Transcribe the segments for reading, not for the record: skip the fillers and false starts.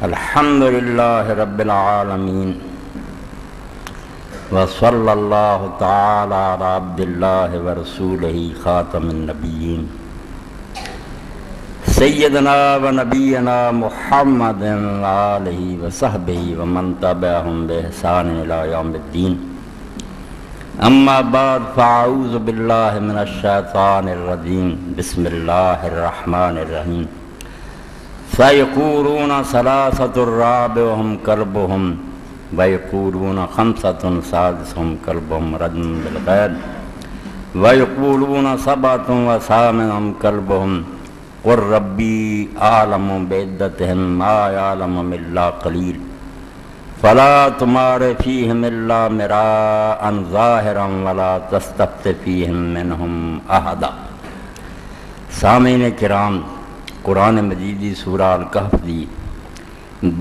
الحمدللہ رب العالمین وصلی اللہ تعالی علی عبداللہ ورسولہ خاتم النبیین سیدنا و نبینا محمد آلہ وصحبہ ومن تبعہم بإحسان الی یوم الدین اما بعد فاعوذ باللہ من الشیطان الرجیم بسم اللہ الرحمن الرحیم فَيَقُولُونَ ثَلَاثَةٌ رَابِعُهُمْ كَلْبُهُمْ وَيَقُولُونَ خَمْسَةٌ سَادِسُهُمْ كَلْبُهُمْ رَجْمٌ بِالْغَيْبِ وَيَقُولُونَ سَبْعَةٌ وَثَامِنُهُمْ كَلْبُهُمْ قُلْ رَبِّي أَعْلَمُ بِعِدَّتِهِمْ مَا يَعْلَمُهُمْ إِلَّا قَلِيلٌ فَلَا تُمَارِ فِيهِمْ إِلَّا مِرَاءً ظَاهِرًا وَلَا تَسْتَفْتِ فِيهِمْ مِنْهُمْ أَحَدًا۔ سامعین کرام، قرآن مجید دی سورہ الکہف دی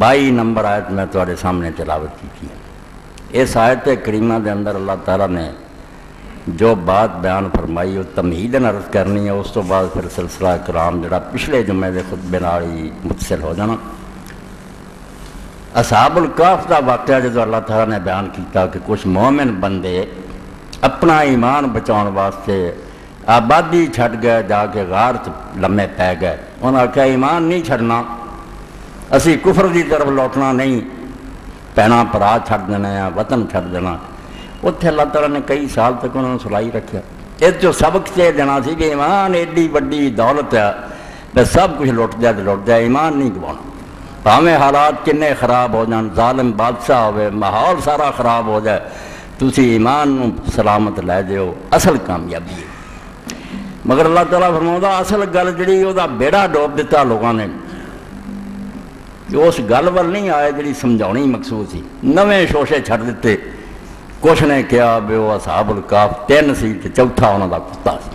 22 نمبر آیت میں تمہارے سامنے تلاوت کی تھی۔ اس آیت کریمہ دے اندر اللہ تعالیٰ نے جو بات بیان فرمائی وہ تمہیدن عرض کرنی ہے، اس تو بعد پھر سلسلہ کلام جڑا پچھلے جمعے دے خطبے نال ہی متصل ہو جانا۔ اصحاب الکہف دا واقعہ جدو اللہ تعالیٰ نے بیان کیتا کہ کچھ مومن بندے اپنا ایمان بچاؤن واسطے آبادی چھٹ گئے، جا کے غار لمے پے گئے۔ انہوں نے کہا ایمان نہیں چھڑنا، اسی کفر دی طرف لوٹنا نہیں، پینا پرا چھڑ دینا ہے، وطن چھڑ دینا۔ اتھے اللہ تعالیٰ نے کئی سال تک انہوں نے سلائی رکھا۔ اس جو سبق سے دینا سی کہ ایمان ایڈی وڈی دولت ہے، بس سب کچھ لوٹ جائے، ایمان نہیں گوانا۔ بھاویں حالات کنے خراب ہو جان، ظالم بادشاہ ہوئے، ماحول سارا خراب ہو جائے، تسی ایمان سلامت لے دیو، اصل کامیابی ہے۔ مگر اللہ تعالیٰ فرماؤں اصل گل جڑی وہ بیڑا ڈوب دیتا لوگوں نے، کہ اس گل وال نہیں آئے جڑی سمجھاؤنی مقصود سی، نویں شوشے چھڑ دیتے۔ کچھ نے کہا بھی وہ اصحاب الکہف 3 سی تے چوتھا انہوں دا کتا سی،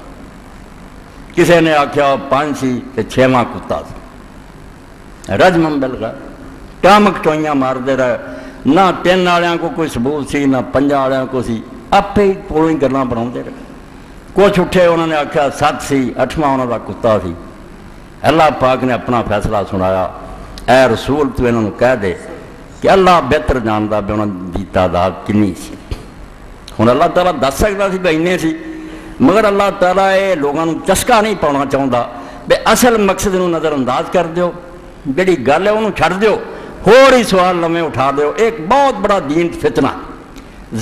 کسے نے آکھیا 5 سی تے 6واں کتا سی۔ رجمن بالغیب، ٹامک ٹوئیاں مار دے رہے، نہ 3 والوں کو کوئی ثبوت سی نہ 5 والوں کو سی، آپے ہی پولی گلاں بناؤں دے رہے۔ کچھ اٹھے انہوں نے آکھیا 7 سی، 8واں انہوں دا کتا سی۔ اللہ پاک نے اپنا فیصلہ سنایا، اے رسول تو انہوں نے کہہ دے کہ اللہ بہتر جاندا بھی انہوں دی تعداد کنی سی۔ ہن اللہ تعالیٰ دس سکتا سی بھائی انہیں سی، مگر اللہ تعالیٰ یہ لوگوں نے چسکا نہیں پاؤنا چاہتا بے اصل مقصد انہوں نظر انداز کر دیو، جڑی گل ہے انہوں چھڑ دیو، ہور ہی سوال لمحے اٹھا دیو۔ ایک بہت بڑا دین فتنہ،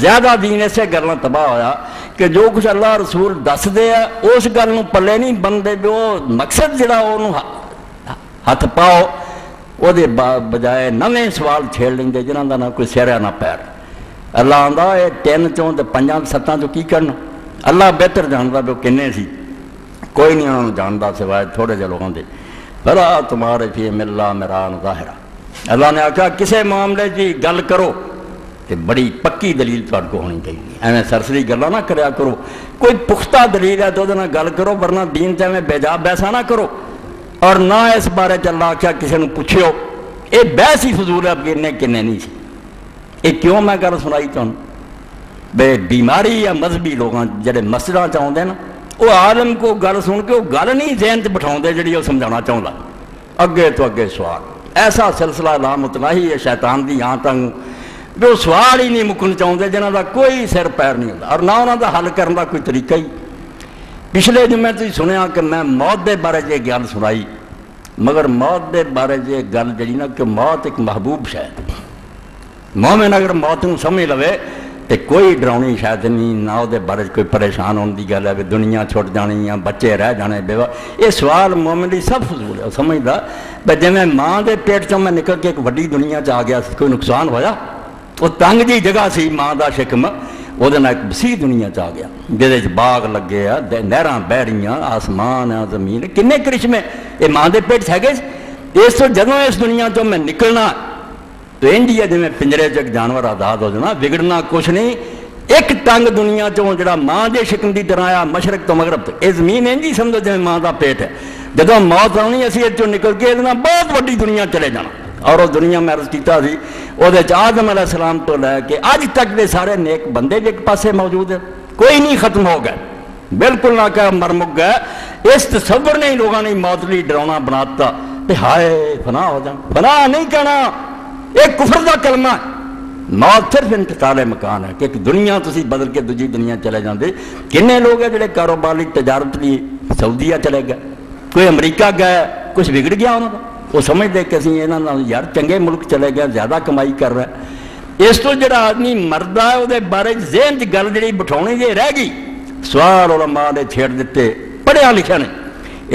زیادہ دین اسے گلوں تباہ ہویا کہ جو کچھ اللہ رسول دس دے اس گل نوں پلے نہیں بنتے، جو مقصد جڑا انہوں ہاتھ پاؤ وہ دے بجائے نویں سوال چھیڑ لیں دے جنہاں دا نہ کوئی سر نہ پیر۔ اللہ آندا یہ 3 چوں تے 5 7 چوں کی کرنا، اللہ بہتر جاندا بھی کنے سی، کوئی نہیں انہوں جاندا سوائے تھوڑے جے لوگوں دے۔ فلا تمہارے فی ملا مران ظاہرہ، اللہ نے آکھا کسے معاملے کی گل کرو کہ بڑی پکی دلیل تہاڈے کو ہونی چاہیے، ایویں سرسری گلاں نہ کریا کرو، کوئی پختہ دلیل ہے تو وہ گل کرو، ورنہ دین تے میں بے جا بحثاں نہ کرو۔ اور نہ اس بارے اللہ آکھیا کسی نے پوچھو، یہ بحث ہی فضول ہے کنے کنے نہیں سی۔ یہ کیوں میں گل سنائی تمہیں بے بیماری یا مذہبی لوگاں جڑے مسجداں چاہتے ہیں نا، وہ عالم کو گل سن کے وہ گل نہیں ذہن سے بٹھاؤں جڑی وہ سمجھانا چاہتا، اگے تو اگے سوال۔ ایسا سلسلہ لامتناہی ہے شیطان دی یہاں تک جو سوال ہی نہیں مکن چاہتے، جنہوں کا کوئی سر پیر نہیں ہوتا اور نہ انہوں کا حل کرنے کا کوئی طریقہ ہی۔ پچھلے جمعے تھی سنیا کہ میں موت دے بارے جے گل سنائی، مگر موت دے بارے جے گل جڑی نا کہ موت ایک محبوب شاید، مومن اگر موت کو سمجھ لوے تو کوئی ڈراؤنی شاید نہیں، نہ وہ بارے کوئی پریشان ہونے کی گل ہے کہ دنیا چھٹ جانی یا بچے رہ جانے بیوہ۔ یہ سوال مومن لی سب فضول ہے، سمجھدا بھائی جی میں ماں دے پیٹ چوں میں نکل کے ایک وڈی دنیا چ آ گیا، کوئی نقصان ہویا؟ وہ تنگ جی جگہ سی ماں دا شکم، وہ ایک وسیع دنیا چ آ گیا جہد باغ لگے آ، نہراں بہ رہیاں، آسمان آ، زمین، کنے کرشمے یہ ماں دے پیٹ ہے گئے۔ اس تو جدوں اس دنیا چوں میں نکلنا تو انجی ہے جی میں پنجرے چ ایک جانور آزاد ہو جانا، بگڑنا کچھ نہیں۔ ایک ٹنگ دنیا چوں جڑا ماں دے شکم دی طرح آ، مشرق تو مغرب تک، یہ زمین انجی سمجھو جی ماں دا پیٹ ہے۔ جدوں موت آنی اسی اس چوں نکل کے بہت وڈی دنیا چلے جانا، اور وہ دنیا میں عرض کیتا سی وہ آدم علیہ السلام تو لے کے اج تک دے سارے نیک بندے بھی ایک پاسے موجود ہیں، کوئی نہیں ختم ہو گئے، بالکل نہ کہ مر مک گئے۔ اس تصور نے ہی لوگوں نے موت لی ڈراؤنا بناتا تو ہائے فنا ہو جان. فنا نہیں کہنا، ایک کفر کا کلمہ ہے. موت صرف انتقال مکان ہے کہ ایک دنیا تسی بدل کے دوجی دنیا چلے جاندے. کنے لوگ ہیں جڑے کاروبار لی تجارت لی سعودیہ چلے گئے، کوئی امریکہ گئے، کچھ بگڑ گیا انہوں کا. وہ سمجھ دے کہ اسی یار چنگے ملک چلے گئے، زیادہ کمائی کر رہا ہے. اس تو جڑا آدمی مردہ ہے وہ بارے ذہن کی گل جی بٹھاؤنی جی رہ گئی. سوال علماء نے چھیڑ دیتے، پڑھیا لکھا نے.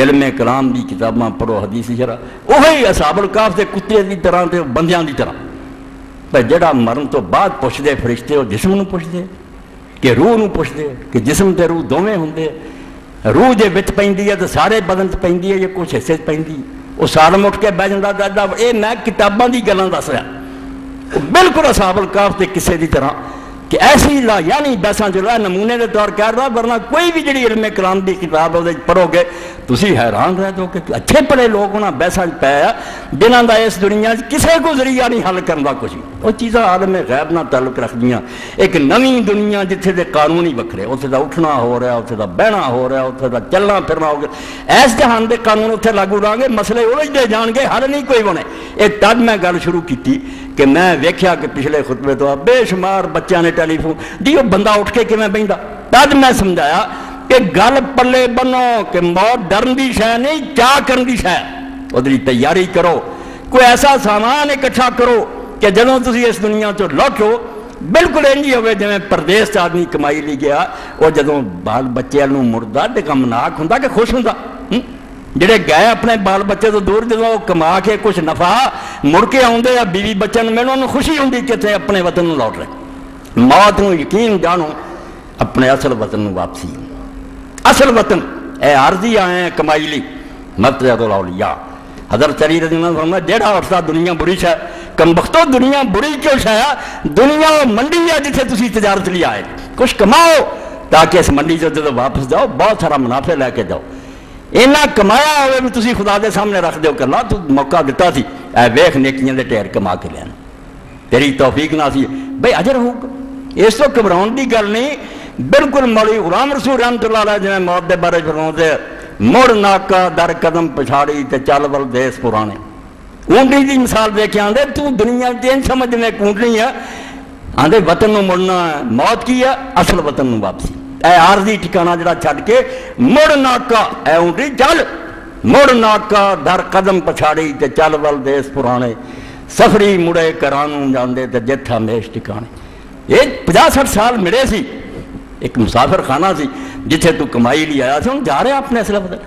علم کلام دی کتاباں پڑھو، حدیث شرح، وہی اصحاب الکہف دے کتے دی طرح تے بندیاں دی طرح. پر جڑا مرن تو بعد پوچھتے فرشتے، وہ جسم نو پوچھتے کہ روح نو پوچھتے کہ جسم تے روح دوویں ہوندے. روح جے وچ پیندی ہے تو سارے بدن تے پیندی ہے، یہ کچھ حصے پیندی. وہ سالم اٹھ کے بہ جاندا دادا اے میں کتاباں دی گلاں دس رہا، بالکل اصحاب الکہف تے کسے دی طرح کہ ایسی لا یعنی بیساں جو ہے نمونے دے طور کہہ رہا. ورنہ کوئی بھی جڑی علم کلام دی کتاب ہے پڑھو گے تسی حیران رہ دو کہ اچھے پڑھے لوگ انہاں بیساں پایا جنہاں دا اس دنیا کسے کو ذریعہ نہیں حل کرن دا کچھ. وہ چیزاں عالم غیب نال تعلق رکھدیاں. ایک نویں دنیا جتھے دے قانون ہی وکھرے، اتھے دا اٹھنا ہو رہا، اتھے دا بہنا ہو رہا، اتھے دا چلنا پھرنا ہو گیا. ایس جہان دے قانون اتھے لاگو رہاں گے، مسئلے الجھدے جان گے، حل نہیں کوئی بنے. ایک تد میں گل شروع کیتی کہ میں ویکھیا کہ پچھلے خطبے تو بے شمار بچیاں نے ٹیلی فون دی، وہ بندہ اٹھ کے کیویں بہندا. تد میں سمجھایا کہ گل پلے بنو کہ موت ڈرن دی شے نہیں، چاہ کرن دی شے. ادھر تیاری کرو، کوئی ایسا سامان اکٹھا کرو کہ جدوں تسی اس دنیا تو لوٹو بالکل انجی ہوئے جویں پردیس چ آدمی کمائی لی گیا. وہ جدوں بال بچے نوں مڑدا تے غمناک ہوندا کہ خوش ہوندا. جڑے گئے اپنے بال بچے تو دور جدوں وہ کما کے کچھ نفع مڑ کے آؤندے یا بیوی بچوں میں انہوں خوشی ہوندی کہ تے اپنے وطن نوں لوٹ رہے. موت نوں یقین جانو، اپنے اصل وطن نوں واپسی. اصل وطن اے عارضی آئے ہیں کمائی لی. مرتضی الاولیاء حضرت علی رضی اللہ عنہ فرمایا جیڑا اٹھتا دنیا بری شے، کم بختو دنیا بری کیوں شے؟ دنیا منڈی ہے جتھے تسی تجارت لی آئے. کچھ کماؤ تاکہ اس منڈی سے جدوں واپس جاؤ بہت سارا منافع لے کے جاؤ. اینا کمایا ہوئے بھی تسی خدا دے سامنے رکھ دیو کہ اللہ تو موقع دیتا سی، اے ویکھ نیکیاں دے ٹھیر کما کے لینا، تیری توفیق نہ سی بھئی اجر ہوگا. اس تو گھبراؤن دی گل نہیں. بالکل مولی غلام رسول رحمۃ اللہ علیہ جویں موت دے بارے فرماؤندے مڑ ناکا در قدم پچھاڑی تے چل ول دیس پرانے. اونٹنی دی مثال دے کے آندے تو دنیا تین سمجھ میں اونٹنی ہے، آندے وطن نو مڑنا ہے. موت کی ہے؟ اصل وطن نو واپسی. اے عارضی ٹھکانہ جڑا چھڈ کے مڑ ناکا، اے اونٹی چل مڑ ناکا در قدم پچھاڑی تے چل ول دیس پرانے. سفری مڑے کرانوں جاندے تے جتھ ہمیش ٹھکانے. یہ 50-60 سال ملے سی، ایک مسافر خانہ سی جتھے تو کمائی لی آیا سی، ہوں جا رہے ہیں اپنے اصل وطن.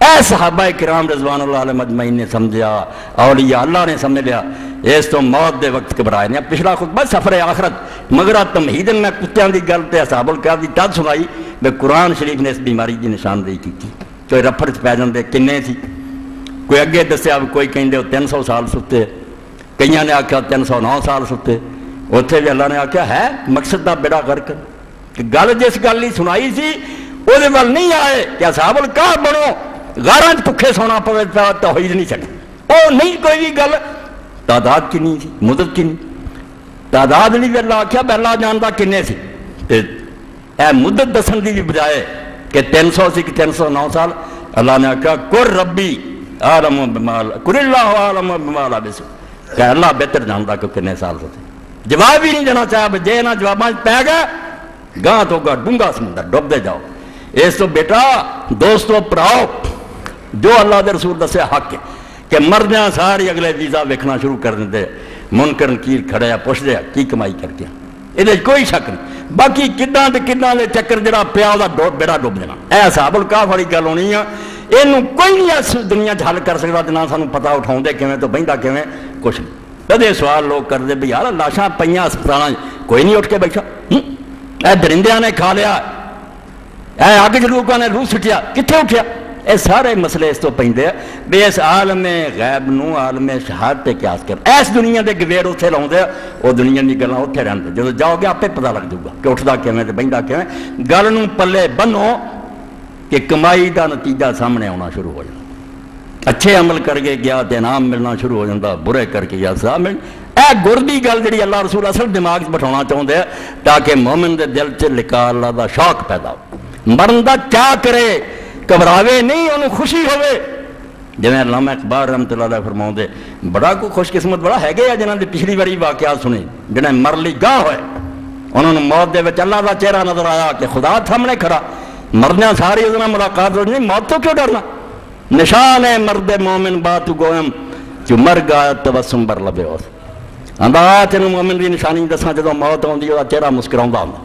اے صحابہ کرام رضوان اللہ علیہ مجمعین نے سمجھا، اولیاء اللہ نے سمجھ لیا. اس تو موت دے وقت گھبرائے نے. پچھلا خطبہ سفر آخرت مگر تمہیدن میں کتیاں دی گل تے اصحاب الکہف دی تد سنائی میں قرآن شریف نے اس بیماری دی نشاندہی کی. کوئی رفڑ چ پی جاندے کنے سی، کوئی اگے دسیا کوئی کہندے 300 سال ستے، کئیاں نے آکھیا 309 سال ستے. اتنے بھی اللہ نے آکھیا ہے مقصد دا بیڑا غرق کہ گل جس گل نہیں سنائی سی وہ نہیں آئے کہ اصحاب الکہف بنو غاراں بھکھے سونا پوے توحید نہیں چڑھی. وہ نہیں کوئی بھی گل. تعداد کنی سی، مدت کنی تعداد نہیں بھی اللہ آکھیا بے اللہ جانتا کنے سی. اے مدت دسن دی بھی بجائے کہ 300 سی کہ 309 سال، اللہ نے آکھیا قر ربی عالم بمال قر اللہ عالم بما لبث، کہ اللہ بہتر جانتا کہ کنے سال ہوتے. جواب ہی نہیں دینا چاہا، جے نہ جواباں پہ گئے گاہ تو گا ڈونگا سمندر ڈوب دے جاؤ. اس تو بیٹا دوستو پراؤ جو اللہ دے رسول دسے حق ہے کہ مردیاں ساری اگلے ویزا ویکھنا شروع کر دے. منکر نکیر کھڑے ہیں پوچھ دے کی کمائی کر کے، یہ کوئی شک نہیں. باقی کداں تے کداں دے چکر جڑا پیا وہ بیڑا ڈوب دینا. اے اصحاب الکہف والی گل ہونی ہے. یہ کوئی نہیں اس دنیا حل کر سکتا نہ سانوں پتا اٹھاؤ کیویں تو بہندا کیویں کچھ نہیں. کدے سوال لوگ کرتے بھی یار لاشاں پئیاں ہسپتال کوئی نہیں اٹھ کے بیٹھا. اے درندیاں نے کھا لیا، اے اگ جلوکاں نے لو سٹیا، کتنے اٹھیا؟ یہ سارے مسئلے اس تو پیندے بھی اس عالم غیب نو عالم شہادت تے قیاس کر. اس دنیا دے گویر اتنے لاؤندے وہ دنیا دی گلاں اتنے رہندے. جدوں جاؤ گے آپے پتہ لگ جاؤ گا کہ اٹھدا کیویں تے بہندا کیویں. گل نوں پلے بنو کہ کمائی دا نتیجہ سامنے آنا شروع ہو جائے. اچھے عمل کر کے گیا تو انعام ملنا شروع ہو جاتا، برے کر کے گیا سزا مل. اے گردی گل جی اللہ رسول اصل دماغ بٹھانا چاہتے ہیں تاکہ مومن دے دل چ لقاء اللہ دا شوق پیدا ہو، مرن دا چاہ کرے، گھبراوے نہیں، انہوں خوشی ہوئے ਜਿਵੇਂ ਅਲਾਮਾ ਇਕਬਾਲ ਰਹਿਮਤੁல்லாਹ ਅਲੈਹ ਫਰਮਾਉਂਦੇ, ਬੜਾ ਕੋਈ ਖੁਸ਼ਕਿਸਮਤ ਬੜਾ ਹੈਗੇ ਆ ਜਿਨ੍ਹਾਂ ਦੀ ਪਿਛਲੀ ਵਾਰੀ ਵਾਕਿਆਤ ਸੁਣੇ, ਜਿਹੜੇ ਮਰਨ ਲਈ ਗਾਹ ਹੋਏ, ਉਹਨਾਂ ਨੂੰ ਮੌਤ ਦੇ ਵਿੱਚ ਅੱਲਾਹ ਦਾ ਚਿਹਰਾ ਨਜ਼ਰ ਆਇਆ ਕਿ ਖੁਦਾ ਸਾਹਮਣੇ ਖੜਾ, ਮਰਦਿਆਂ ਸਾਰੀ ਉਹਦੇ ਨਾਲ ਮੁਲਾਕਾਤ ਹੋ ਜਾਣੀ, ਮੌਤ ਤੋਂ ਕਿਉਂ ਡਰਨਾ। ਨਿਸ਼ਾਨ ਹੈ ਮਰਦ ਮੋਮਿਨ ਬਾਤ ਗੋਇਮ ਜੋ ਮਰ ਗਿਆ ਤਬਸਮ ਬਰ ਲਬੇ ਉਸ ਆਂਦਾ, ਤੈਨੂੰ ਮੋਮਿਨ ਦੀ ਨਿਸ਼ਾਨੀ ਦੱਸਾਂ, ਜਦੋਂ ਮੌਤ ਆਉਂਦੀ ਉਹਦਾ ਚਿਹਰਾ ਮੁਸਕਰਾਉਂਦਾ ਹੁੰਦਾ,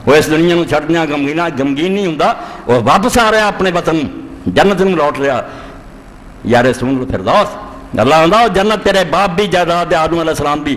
ਉਹ ਇਸ ਦੁਨੀਆ ਨੂੰ ਛੱਡਦਿਆਂ ਗਮਗੀਨ ਨਹੀਂ ਹੁੰਦਾ, ਉਹ ਵਾਪਸ ਆ ਰਿਹਾ ਆਪਣੇ ਵਤਨ ਜੰਨਤ ਨੂੰ ਲੌਟ ਰਿਹਾ। ਯਾਰ ਰਸੂਲ ਫਿਰਦੌਸ ਅੱਲਾਹ ਆਂਦਾ, ਜੰਨਤ ਤੇਰੇ ਬਾਪ ਵੀ ਜਾਇਦਾਦ ਆਦਮ ਅਲੈਹ ਸਲਾਮ ਵੀ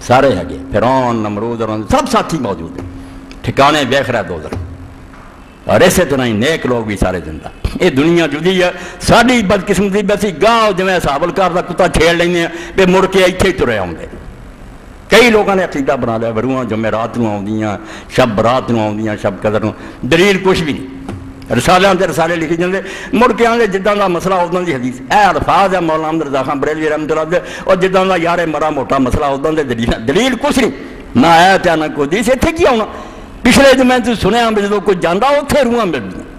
سارے ہے فرعون نمرود اور سب ساتھی موجود ہیں ٹھکانے ویکھ رہا دوزخ اور اسی طرح ہی نیک لوگ بھی سارے زندہ یہ دنیا جدی ہے ساری بدقسمتی بسی گاہ جویں حساب الکار کا کتا چھیڑ لینے ہیں پہ مڑ کے اتنے ہی ترے آؤندے کئی لوگوں نے عقیدہ بنا لیا بروہاں جمعرات نو آؤندیاں شب رات نو آؤندیاں شب قدر نو دلیل کچھ بھی نہیں رسالے آتے رسالے لکھی جاندے مڑ کے آندے جداں دا مسئلہ اداں دی حدیث اے الفاظ ہے مولانا احمد رضا خان بریلوی رحمۃ اللہ علیہ اور جداں دا یار مرا موٹا مسئلہ اداں دے دلیل کچھ نہیں نہ آیا تے نہ کوئی حدیث اتنے کی آنا پچھلے جو میں سنیا بھی جدوں کوئی جانا اتنے روحاں ملدیاں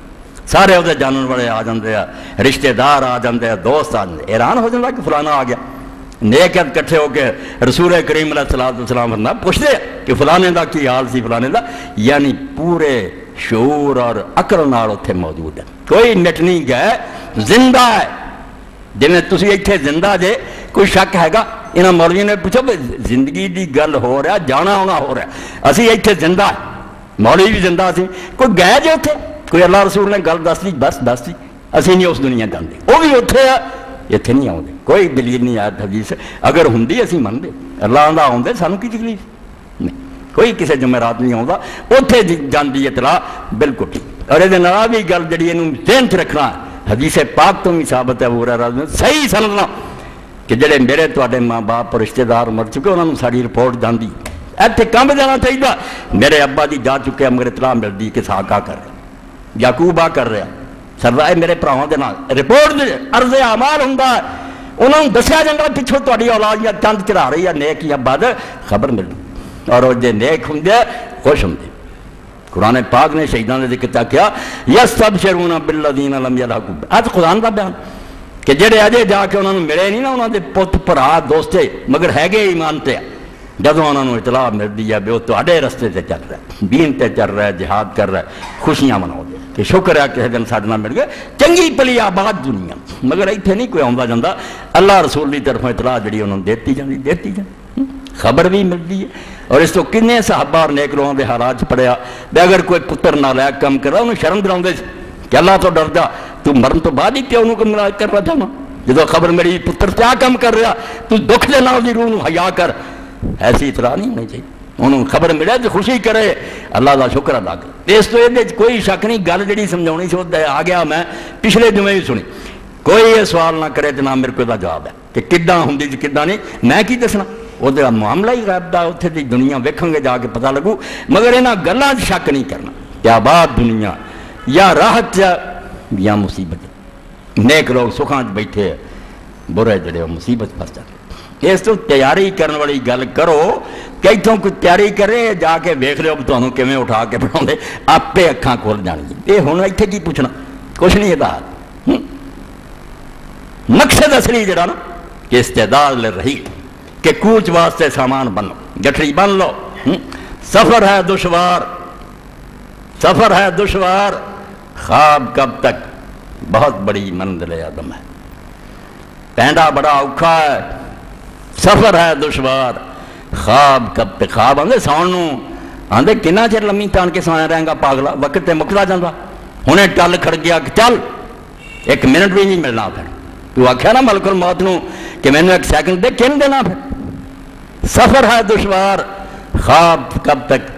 سارے وہ جانن والے آ جاندے ہیں رشتے دار آ جاندے ہیں دوست آ جاندے حیران ہو جاتا کہ فلانا آ گیا نیک کٹھے ہو کے رسول کریم علیہ السلام فرمایا پوچھتے کہ فلانے دا کی حال سی فلانے دا یعنی پورے شعور اور عقل نال اتنے موجود ہے کوئی نٹ نہیں گئے زندہ ہے جنہیں تسی اتنے زندہ جے کوئی شک ہے گا انہاں مولوی نے پوچھو زندگی دی گل ہو رہا جانا ہونا ہو رہا اسی اتنے زندہ ہے مولوی بھی زندہ سی کوئی گئے جے اتنے کوئی اللہ رسول نے گل دس دی بس دس دی اسی نہیں اس دنیا جاندے وہ بھی اتنے ہے اتنے نہیں آتے کوئی دلیل نہیں آیا حدیث اگر ہوں اسی منتے اللہ آدھا آتے سانو کی تکلیف نہیں کوئی کسی جمعرات نہیں آتا اتنے جاندی اطلاع بالکل ٹھیک اور یہ بھی گل جی ذہن چ رکھنا حدیث پاک تو بھی ثابت ہے وہ صحیح سمجھنا کہ جڑے میرے تے ماں باپ اور رشتے دار مر چکے انہوں نے ساری رپورٹ جاندی اتنے کم جانا چاہیے میرے ابا جی جا چکے مگر اطلاع ملتی کہ ساکا کر رہے یعقوب آ کر رہا سردار میرے پراؤں کے نام رپورٹ عرض اعمال ہوں انہوں نے دسیا جاتا پچھوں تاری اولاد یا چند چڑھا رہی ہے نیک یا بد خبر ملتی اور وہ جی نیک ہوں خوش ہوں قرآن پاک نے شہیدان نے ذکر کیا یستبشرون بالذین لم یلحقوا آج قرآن کا بیان کہ جڑے اجے جا کے انہوں نے ملے نہیں نا انہوں نے پت بھرا دوستے مگر ہے گے ایمان تے جدوں انہوں نے اطلاع ملتی ہے بھی وہ تواڈے رستے تے چل رہا ہے دین تے چل رہا ہے جہاد کر رہا ہے خوشیاں مناؤ دے کہ شکر ہے کہ دن ساڈے نال مل گئے چنگی پلی آباد دنیا مگر اتنے نہیں کوئی آਉਂدا جاندا اللہ رسول کی طرف اطلاع جڑی انہوں نے دیتی جاندی خبر بھی ملتی ہے اور اس تو کنے صحابہ اور نیک لوگوں کے حالات پڑھیا بھی اگر کوئی پتر نالائق کم کرا انہوں شرم دلاؤندے کہ اللہ تو ڈر جا تو مرن تو بعد ہی پیو نوں کم نالائق کر رہا تھا نا جدو خبر میری پتر کیا کم کر رہا تو دکھ دے نال دی روح نوں حیا کر ایسی اطلاع نہیں ہونی چاہیے انہوں خبر ملے تو خوشی کرے اللہ کا شکر ادا کرے اس تو یہ کوئی شک نہیں گل جی سمجھاؤنی سی آ گیا میں پچھلے جمعے بھی سنی کوئی یہ سوال نہ کرے تو نہ میرے کو جواب ہے کہ کداں ہوں کداں نہیں میں کی دسنا وہ معاملہ ہی غائب دا اتنے دی دنیا ویکھیں گے جا کے پتہ لگو مگر یہاں گلوں شک نہیں کرنا کہ آباد دنیا یا راحت یا مصیبت نیک لوگ سکھاں بیٹھے برے جڑے وہ مصیبت پھنس جاتے اس تو تیاری کرنے والی گل کرو کہ اتوں کوئی تیاری کرے جا کے ویکھ لو تمہیں کیویں اٹھا کے پڑھاؤں آپ اکھاں کھول جانی یہ ہوں اتنے کی پوچھنا کچھ نہیں یہ مقصد اصلی جڑا نا کہ استعداد لے رہی کہ کوچ واسطے سامان بنو گٹھڑی بن لو سفر ہے دشوار خواب کب تک بہت بڑی منزل عدم ہے پینڈا بڑا اوکھا ہے سفر ہے دشوار خواب کب تک خواب آدھے ساؤن آدھے کنا چر لمبی تان کے سویا رہے گا پاگلا وقت تے مکدا جاتا ہوں ٹل کھڑ گیا کہ چل ایک منٹ بھی نہیں ملنا پھر تو آخیا نا ملک الموت نو کہ میں نے ایک سیکنڈ دے کن دینا پھر سفر ہے دشوار خواب کب تک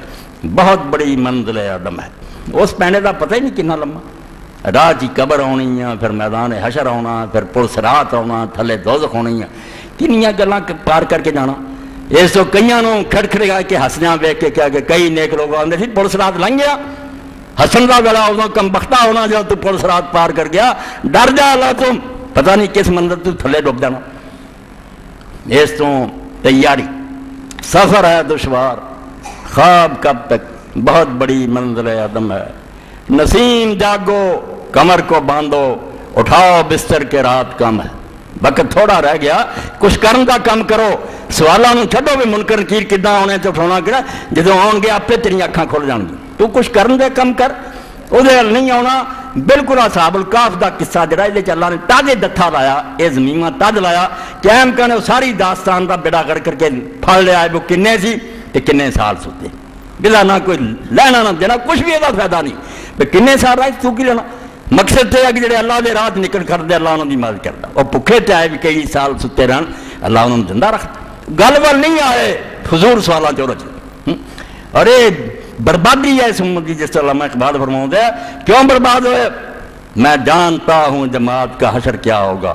بہت بڑی منزل عدم ہے اس پہنے کا پتہ ہی نہیں کنا لمبا راہ چی قبر آنی ہے پھر میدان حشر آنا پھر پولیس رات آنا تھلے دوزخ ہونی ہے کنیاں گلاں پار کر کے جانا اس تو کئیاں نوں کھڑکھڑا کے ہسدیاں ویکھ کے کہا کہ کئی نیک لوگ آندے سی پولیس رات لنਘ گیا ہسن دا ویلا ہونا کم بختہ ہونا جب تو پولیس رات پار کر گیا ڈر جا اللہ تم پتہ نہیں کس منظر تو تھلے ڈوب جانا اس تو تیاری سفر ہے دشوار خواب کب تک بہت بڑی منزل عدم ہے نسیم جاگو کمر کو باندھو اٹھاؤ بستر کے رات کم ہے وقت تھوڑا رہ گیا کچھ کرن کا کم کرو سوالوں نوں چھڈو بھی منکر نکیر کداں آنے تے اٹھاਉਣਾ کہڑا جدوں آن گے آپے تیریاں اکھاں کھل جان گی تو کچھ کرن دے کم کر وہ نہیں آنا بالکل اصحاب الکاف دا قصہ جڑا یہ اللہ نے تازے دتھا لایا یہ زمیناں تاج لایا قائم کرنے ساری داستان دا بیڑا کر کے پھڑ لیا وہ کنے سی تے کنے سال ستے بلا نہ کوئی لینا نہ دینا کچھ بھی یہ فائدہ نہیں بھائی کنے سال رہے تو کی لینا مقصد یہ ہے کہ جڑے اللہ دے رات نکل کر دے اللہ انہوں دی مدد کرتا وہ بھوکے تے آئے بھی کئی سال ستے رہن اللہ انہوں نے زندہ رکھتا گل ول نہیں آئے فضول سوالاں چ رج ارے بربادی ہے اس امت کی، جس طرح علامہ اقبال فرماؤں ہے کیوں برباد ہوئے؟ میں جانتا ہوں جماعت کا حشر کیا ہوگا،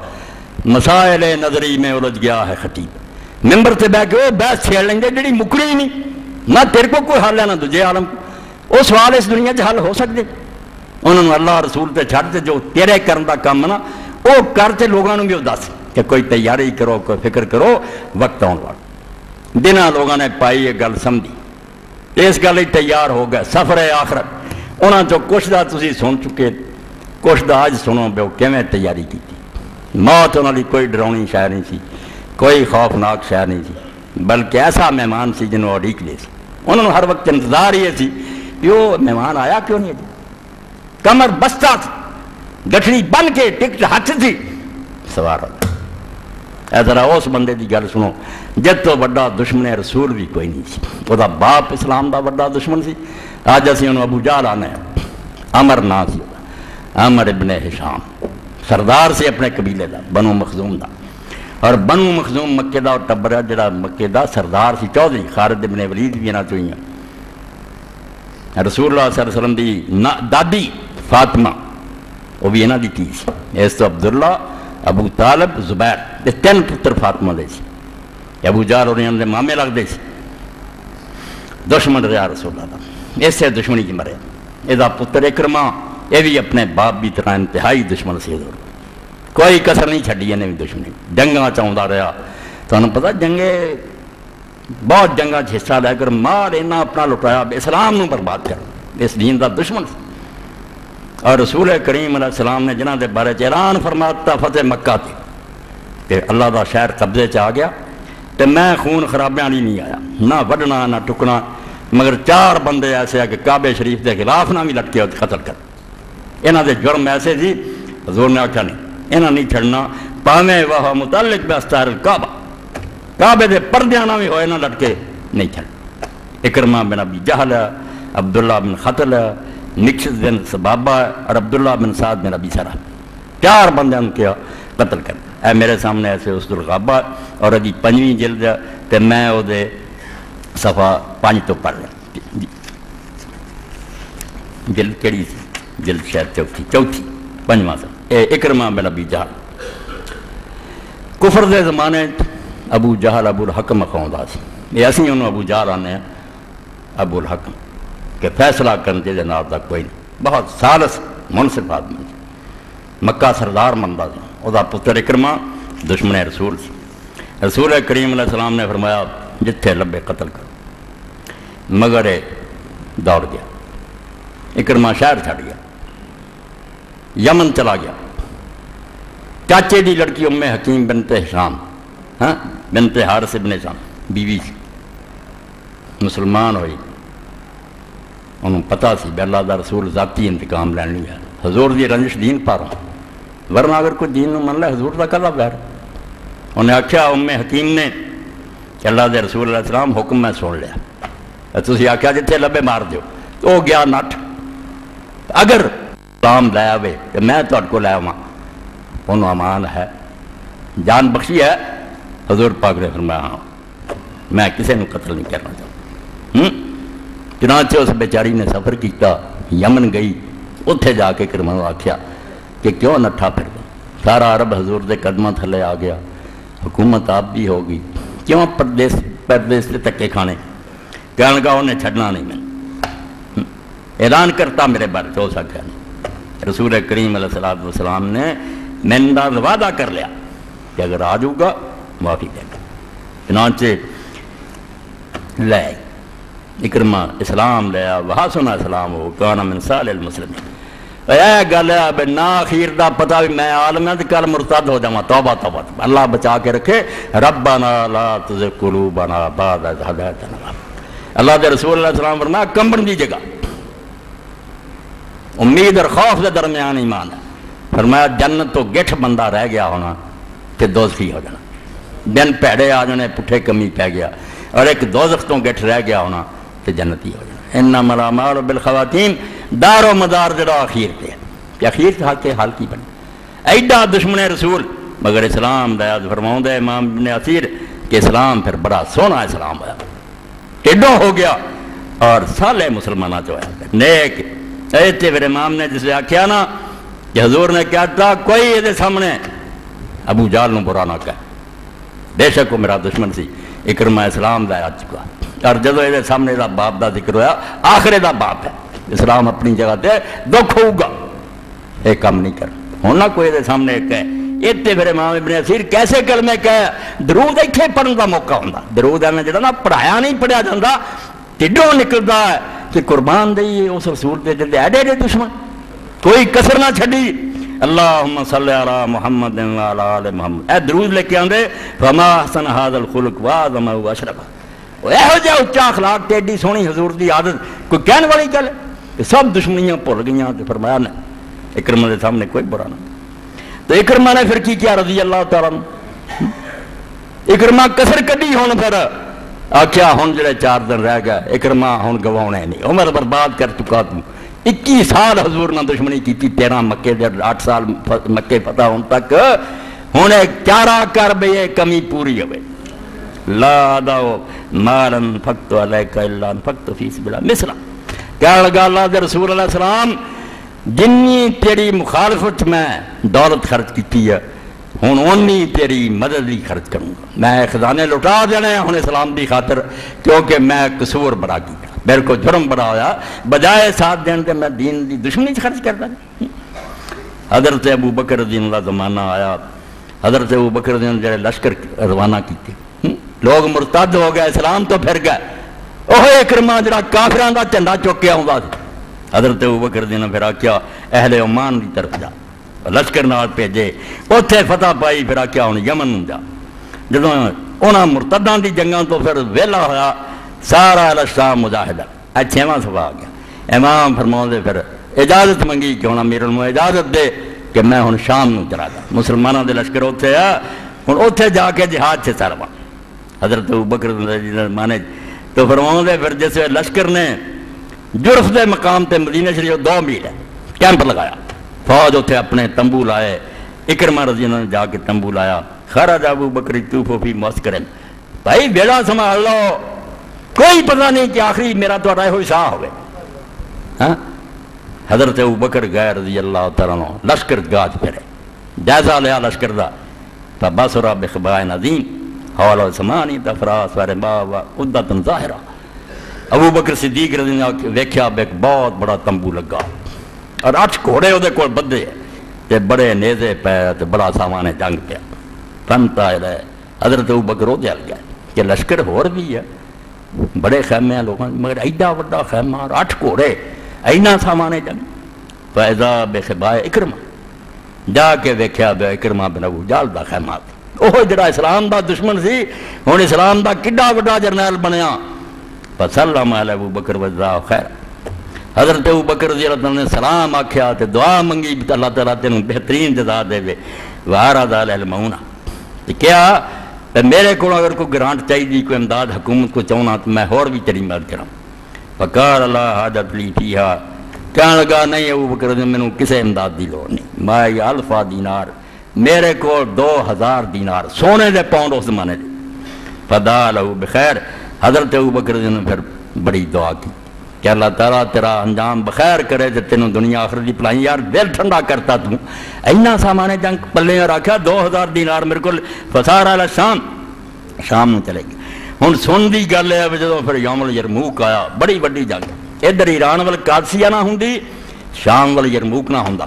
مسائل نظری میں الجھ گیا ہے خطیب، ممبر سے بیٹھ کے وہ بحث چھیڑ لیں گے جڑی مکڑی ہی نہیں، نہ تیرے کو کوئی حل ہے نہ تجھے عالم کو، وہ سوال اس دنیا 'چ حل ہو سکتے؟ انہوں نے اللہ رسول تے چھڑ تے جو تیرے کرن دا کام نا وہ کرتے لوگوں نے بھی وہ دس کہ کوئی تیاری کرو، کوئی فکر کرو، وقت آن والا دنوں لوگوں نے پائی یہ گل سمجھی، اس گل ہی تیار ہو گئے سفر آخرت۔ انہاں چو کچھ دا تسی سن چکے، کچھ دا آج سنو بے وہ کیویں تیاری کی موت انہوں نے کوئی ڈراؤنی شے نہیں سی، کوئی خوفناک شے نہیں سی، بلکہ ایسا مہمان سی جنہوں اڑیک لے سی، انہوں نے ہر وقت انتظار یہ سی کہ وہ مہمان آیا کیوں نہیں ہے، کمر بستہ تھی، گٹھڑی بن کے ٹکٹ ہاتھ تھی سوار ہو۔ اے ذرا اس بندے دی گل سنو جد تو بڑا دشمن رسول بھی کوئی نہیں سی، وہ دا باپ اسلام دا بڑا دشمن سی۔ آج اسی انہوں ابو جہل آنے عمر نا سی، عمر ابن ہشام سردار سے اپنے قبیلے دا بنو مخزوم دا، اور بنو مخزوم مکے دا اور ٹبرہ جڑا مکے دا سردار سی چودھری خالد ابن ولید بھی نہ چوئیاں۔ رسول اللہ صلی اللہ علیہ وسلم دی دادی فاطمہ وہ بھی انہاں دی تھی سی، اس تو عبداللہ، ابو طالب، زبیر، یہ تین پتر فاطمہ دے سی، ابو جہل اور انہاں دے مامے لگ دے سی، دشمن رہا رسول اللہ دا، اس سے دشمنی کی مرے۔ یہ دا پتر اکرمہ یہ بھی اپنے باپ بھی طرح انتہائی دشمن سی، حضور کوئی کسر نہیں چھڑی انہیں بھی دشمنی، جنگاں چاہتا رہا، تو انہوں پتا جنگے بہت جنگاں حصہ لے کر مار اینا اپنا لٹایا، اسلام نو برباد کر، اس دین دا دشمن سی۔ اور رسول کریم علیہ السلام نے جنہاں دے بارے اعلان فرماتا فتح مکہ تھی کہ اللہ دا شہر قبضے چ آ گیا، تو میں خون خرابیاں نہیں آیا، نہ وڈنا نہ ٹکنا، مگر چار بندے ایسے ہیں کہ کعبے شریف دے خلاف نہ بھی لٹکے قتل کر، انہاں دے جرم ایسے تھی حضور نے آکھا نہیں انہاں نہیں چھڑنا، پاویں وہ متعلق باستار الکعبہ، کعبے دے پردیاں نہ بھی ہوئے نہ لٹکے نہیں چھڑ۔ اکرمہ بن ابی جہل، عبداللہ بن خطل، نکشت بن سبابہ اور عبداللہ بن سعد بن ابی سرح، چار بندے ان کے قتل کر۔ اے میرے سامنے ایسے اسد الغابہ اور ابھی 5ویں جلد تے میں وہ دے صفحہ 5 تو پڑھ لیں، جلد کیڑی سی؟ جلد شاید چوتھی 5واں سا۔ اے اکرمہ بن ابی جہل کفر دے زمانے ابو جہل ابو الحکم اخوندا سی، یہ اسی انہوں ابو جہل آنے ہیں ابو الحکم کہ فیصلہ کرنے دے نال دا کوئی نہیں، بہت سالس منصف آدمی سی، مکہ سردار مندا سی، او دا پتر اکرمہ دشمن رسول سی۔ رسول کریم علیہ السلام نے فرمایا جتھے لبے قتل کرو، مگر دوڑ گیا، اکرمہ شہر چھڑ گیا، یمن چلا گیا، چاچے دی لڑکی ام حکیم بنت ہشام، بنت حارث ابن ہشام بیوی سی، مسلمان ہوئی، انہوں پتہ سی بے اللہ دا رسول ذاتی انتقام لین لیا، حضور دی رنجش دین پاروں، ورنہ اگر کوئی دین نو من لے حضور دا کلا بغیر۔ انہیں آکھیا ام حکیم نے کہ اللہ دے رسول علیہ السلام حکم میں سن لیا، تسی آکھیا جتھے لبے مار دیو، تو وہ گیا نٹ، اگر اسلام لے آوے تو میں تہاڈے کو لے آواں، انہوں امان ہے، جان بخشی ہے، حضور پاک نے فرمایا ہاں میں کسے نو قتل نہیں کرنا چاہتا۔ چنانچہ اس بیچاری نے سفر کیتا، یمن گئی، اتھے جا کے کرمہ آکھیا کہ کیوں نٹھا پھر گیا، سارا عرب حضور دے قدمہ تھلے آ گیا، حکومت آپ بھی ہوگی، کیوں پردیس سے تکے کھانے، کہنے کا انہیں چھڑنا نہیں، میں اعلان کرتا میرے بارے تو سکھا نہیں۔ رسول کریم علیہ السلام نے میں وعدہ کر لیا کہ اگر آ جاؤں گا معافی دے گا، چنانچہ لے اکرمہ اسلام لیا، وحسن اسلام ہو کان من صالح المسلمین۔ اے گل ہے اب نا اخیر دا پتہ بھی میں عالم ہے تو کل مرتد ہو جاؤں، توبہ توبہ، اللہ بچا کے رکھے، ربنا لا تزغ قلوبنا بعد اذ ہدیتنا۔ اللہ دے رسول اللہ علیہ وسلم فرمایا کمبن دی جگہ، امید اور خوف دے درمیان ایمان ہے، فرمایا جنت تو گٹھ بندہ رہ گیا ہونا کہ دوزخی ہو جانا، دن پیڑے آ جانے پٹھے کمی پہ گیا، اور ایک دوزخ تو گٹھ رہ گیا ہونا تو جنتی ہو جانا۔ انما الاعمال بالخواتیم، دار و مدار جڑا اخیر پہ ہے کہ اخیر کے حال کی بنے، ایڈا دشمن رسول مگر اسلام دیا فرماؤں دے امام ابن اثیر کہ اسلام پھر بڑا سونا اسلام ہوا، ٹھڈوں ہو گیا اور سالے مسلمانوں جو ہے نیک ایتے میرے امام نے جسے آخیا نا کہ حضور نے کیا تھا کوئی یہ سامنے ابو جہل نو برا نہ کہے، بے شک وہ میرا دشمن سی، اکرمہ اسلام دا آ چکا، اور جدو یہ سامنے دا باپ دا ذکر ہوا آخرے دا باپ ہے، اسلام اپنی جگہ تے دکھ ہوگا، ایک کام نہیں کر ہونا کوئی یہ سامنے کہے اتنے پھر امام ابن اثیر کیسے کلمے کہے درود اتنے پڑھن کا موقع ہوتا، درود ہے جڑا نا پڑھایا نہیں پڑھیا جاتا ٹھڈوں نکلتا ہے کہ قربان دئی اس رسول کے جلدے ایڈے ایڈے دشمن کوئی کسر نہ چھڈی، اللہم صلی علی محمد وعلی آل محمد، اے درود لے کے آندے فما احسن ھذا الخلق واعظم واشرف، یہو جہا اچا اخلاق تے ایڈی سونی حضور دی عادت کوئی کہنے والی گل ہے، سب دشمنیاں بھول گئیاں تے فرمایا نے اکرمہ دے سامنے کوئی برا نہ، تو اکرمہ نے پھر کی کیا رضی اللہ تعالیٰ عنہ، اکرمہ کسر کڈی ہون پھر آکھیا ہون جڑے 4 دن رہ گئے اکرمہ ہون گواؤنے نہیں، عمر برباد کر چکا تم، 21 سال حضور نے دشمنی کی تھی، 13 مکے دے 8 سال مکے فتح ہون تک، ہونے چارہ کر بے یہ کمی پوری ہوئے، لا داؤ مالن فقت علیکہ اللہ فقت فی سبیل اللہ مثلا، کیا لگا اللہ دے رسول علیہ السلام جنی تیری مخالفت میں دولت خرچ کی ہے ہوں اونی تیری مدد بھی خرچ کروں گا، میں خزانے لٹا دینے ہوں اسلام دی خاطر، کیونکہ میں قصور بڑا کیا، میرے کو جرم بڑا ہویا، بجائے ساتھ دین کے میں دین دی دشمنی خرچ کرتا نہیں۔ حضرت ابو بکر رضی اللہ زمانہ آیا، حضرت ابو بکر رضی اللہ جڑے لشکر روانہ کیتے، لوگ مرتد ہو گئے، اسلام تو پھر گئے، اوہ اکرمہ جڑا کافران دا جھنڈا چوکیا ہوں گا، حضرت ابوبکر رضی اللہ پھر آکیا اہل عمان کی طرف جا، لشکر نال بھیجے، اوتھے فتح پائی، پھر آکیا ہن یمن جا، جدوں انہاں مرتداں دی جنگاں تو پھر ویلا ہویا سارا الشام مجاہدہ، 6واں صفحہ آ گیا، امام فرماؤندے پھر اجازت منگی کہ ہن امیر المومنین اجازت دے کہ میں ہن شام نو چلا جا، مسلماناں دے لشکر اوتھے آ، ہن اوتھے جا کے جہاد چ سرواں، حضرت ابوبکر رضی اللہ مانے تو فرماؤندے پھر جس لشکر نے جرف دے مقام تے مدینہ شریف 2 میل ہے کیمپ لگایا، فوج اتنے اپنے تمبو لائے، اکرمہ رضی اللہ نے جا کے تمبو لایا، خرج ابو بکر یطوف فی معسکرن، بھائی بیڑا سنبھال لو، کوئی پتہ نہیں کہ آخری میرا تو رائے ہوئی ساہ ہوئے، حضرت ابو بکر گئے رضی اللہ تعالیٰ عنہ لشکر گاج پھرے، جائزہ لیا لشکر دا، فبصر بخبائن عظیم حول سمانی تفراس وربا وعدت ظاہرہ، ابو بکر صدیق رضی اللہ عنہ ویکھیا ایک بہت بڑا تمبو لگا اور 8 گھوڑے وہ کول بدھے تے بڑے نیزے پے تے بڑا سامان جنگ پیا، فنتا ہے حضرت ابو بکر وہ دل گیا کہ لشکر ہور بھی ہے، بڑے خیمے ہیں لوگوں مگر ایڈا بڑا خیمہ اور 8 گھوڑے اینا سامان جنگ، فاذا بخبائے اکرمہ، جا کے ویکھیا بے اکرمہ بن ابو جہل دا خیمات، وہ جڑا اسلام دا دشمن سی ہن اسلام دا کڈا بڑا جرنیل بنیا، فسلم علی ابو بکر وجزاہ خیر، حضرت ابو بکر رضی اللہ عنہ نے سلام آکھیا تے دعا منگی اللہ تعالیٰ تینوں بہترین جزا دے وے، وعرض علی المعونہ، کیا میرے کو اگر کوئی گرانٹ چاہیے کوئی امداد حکومت کو چاہنا تو میں اور بھی تیری مدد کروں، فقال اللہ حاجت لی فیہا، کہنے لگا نہیں ابو بکر رضی اللہ عنہ کسے امداد دی لوڑ نہیں، مائی الفا دینار، میرے کو 2000 دینار سونے دے پاؤنڈ اس زمانے دے، فدا لہو بخیر، حضرت ابو بکر نے پھر بڑی دعا کی کہ اللہ تعالیٰ تیرا انجام بخیر کرے تے تینوں دنیا آخرت دی پلائی، یار دل ٹھنڈا کرتا تو اینا سامان جنگ پلے اور آکھا 2000 دینار میرے کو، فسار علی شام، شام میں چلے گئے، ہن سن دی گل ہے جدوں پھر یوم الیرموک آیا، بڑی وڈی جنگ، ادھر ایران وال قادسیہ نہ ہوندی، شام وال یرموک نہ ہوندا،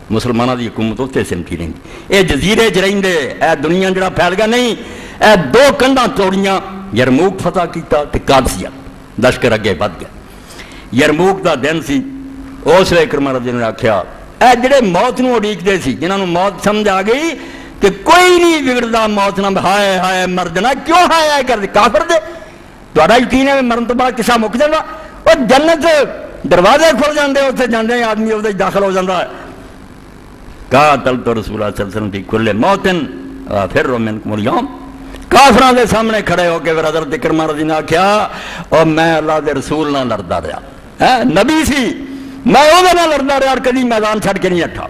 مسلمانوں دی حکومت اتنے سمٹی رہی، اے جزیرے چ رہندے، اے دنیا جڑا پھیل گیا نہیں، اے 2 کنڈاں توڑیاں، یرموک فتح کیتا تے قادسیہ، لشکر اگے بد گیا، یرموک دا دن سی، اس ویلے اکرمہ رضی اللہ نے آکھیا اے جڑے موت نو اڈیکدے سی، جنہاں نو موت سمجھ آ گئی کہ کوئی نہیں بگڑدا موت نہ، ہائے ہائے مر جانا، کیوں ہائے ہائے کر دے کافر دے، تہاڈا یقین ہے مرن تو بعد قصہ مک جاندا، او جنت دروازے کھل جاندے، اوتھے جاندے آدمی اودے داخل ہو جاندا ہے، قاتلت رسول اللہ صلی اللہ علیہ وسلم فی کل موتن فر منکم اليوم، کافران دے سامنے کھڑے ہو کے پھر حضرت اکرمہ رضی اللہ نے کیا اور میں اللہ دے رسول نہ لڑدا رہا، نبی سی میں وہ نہ لڑدا رہا اور کدی میدان چھڑ کے نہیں ہٹا،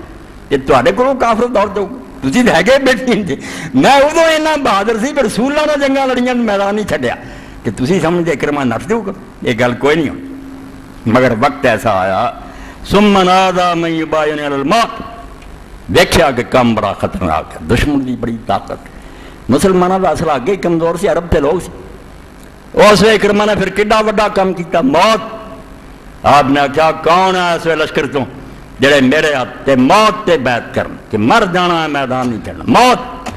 یہ تواڈے کولوں کافر دور دو تسی ہے گئے بیٹھی تھے، میں ادو اینا بہادر سی پھر رسول اللہ نے جنگاں لڑیاں میدان نہیں چھڈیا، کہ تسی سمجھے کرما نٹ دو گا، یہ گل کوئی نہیں ہو، مگر وقت ایسا آیا ثم نادا من یباین علی الموت، دیکھا کہ کم بڑا خطرناک ہے، دشمن کی بڑی طاقت، مسلمانوں کا اصل آگے کمزور سی، عرب تے لوگ سی، اس وقت کرما نے پھر کڈا وڈا کام کیتا، موت، آپ نے کیا کون ہے اس وقت لشکر تو جڑے میرے ہاتھ تے موت تے بیعت کرن کہ مر جانا ہے میدان نہیں چڑھنا، موت،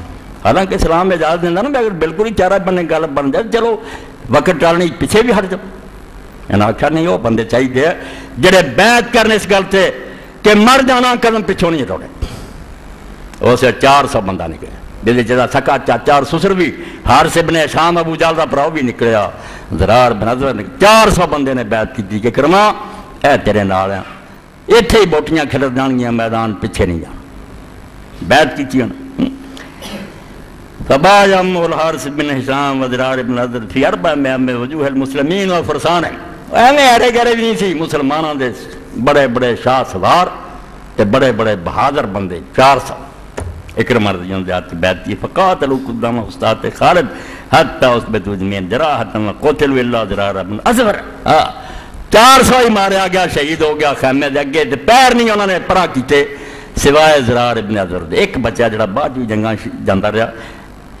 حالانکہ اسلام اجازت دینا نا، اگر بالکل ہی چارہ بننے گل بن جائے چلو وقت ٹالنے پیچھے بھی ہٹ جاؤ، انہاں آخیا نہیں وہ بندے چاہیے جڑے بیعت کرنے اس گل سے کہ مر جانا قدم پچھوں نہیں ہٹاؤنے، اسے 400 بندہ نکلے، دل جدا سکا چاچا اور سسر بھی، حارث ابن ہشام ابو جہل دا بھراؤ بھی نکلیا، زرار بن ازور نکلے، 400 بندے نے بیعت کی کہ کرما اے تیرے نال ہیں، ایتھے ہی بوٹیاں کھلر جانگیاں، میدان پیچھے نہیں جانا، بیعت کی فبایم الحارث بن ہشام وزرار ابن ازور فی اربع میں وجوہ المسلمین و فرسان ہیں، ایویں ارے گرے بھی نہیں سی، مسلمانوں دے بڑے بڑے شاہ سوار تے بڑے بڑے بہادر بندے 400 اکرمہ رضی اللہ عنہ بیعت کی، فقاتلوا قدام استاد خالد حتی اثبت جميعا جراحۃ وقتلوا الا زرار ابن ازور، 400 ہی ماریا گیا، شہید ہو گیا خیمے دے اگے، تے پیر نہیں انہوں نے پرا کیتے سوائے زرار ابن ازور دے، ایک بچہ جڑا بعد بھی جنگاں جاندا رہا،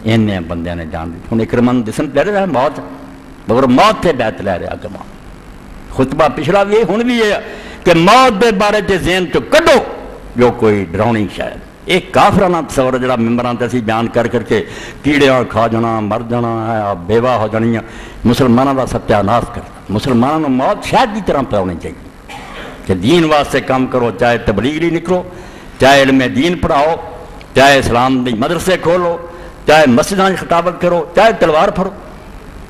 انہیں بندیاں نے جان دی، ہن اکرمہ دسن لے رہا موت، مگر موت تے بیعت لے رہا اکرمہ، خطبہ پچھلا بھی ہن بھی یہ کہ موت دے بارے تے ذہن چ کڈو جو کوئی ڈراؤنی شاید، ایک کافرانہ تصور جڑا ممبران تے اسی بیان کر کر کے کیڑیاں کھا جانا، مر جانا ہے، بیوہ ہو جانیاں، مسلمانوں کا ستیہ ناش کرنا، مسلمانوں کو موت شاید کی طرح پہ ہونی چاہیے کہ دین واسطے کام کرو، چاہے تبلیغ لی نکلو، چاہے علم دین پڑھاؤ، چاہے اسلام دی مدرسے کھولو، چاہے مسجداں خطابت کرو، چاہے تلوار پھڑو،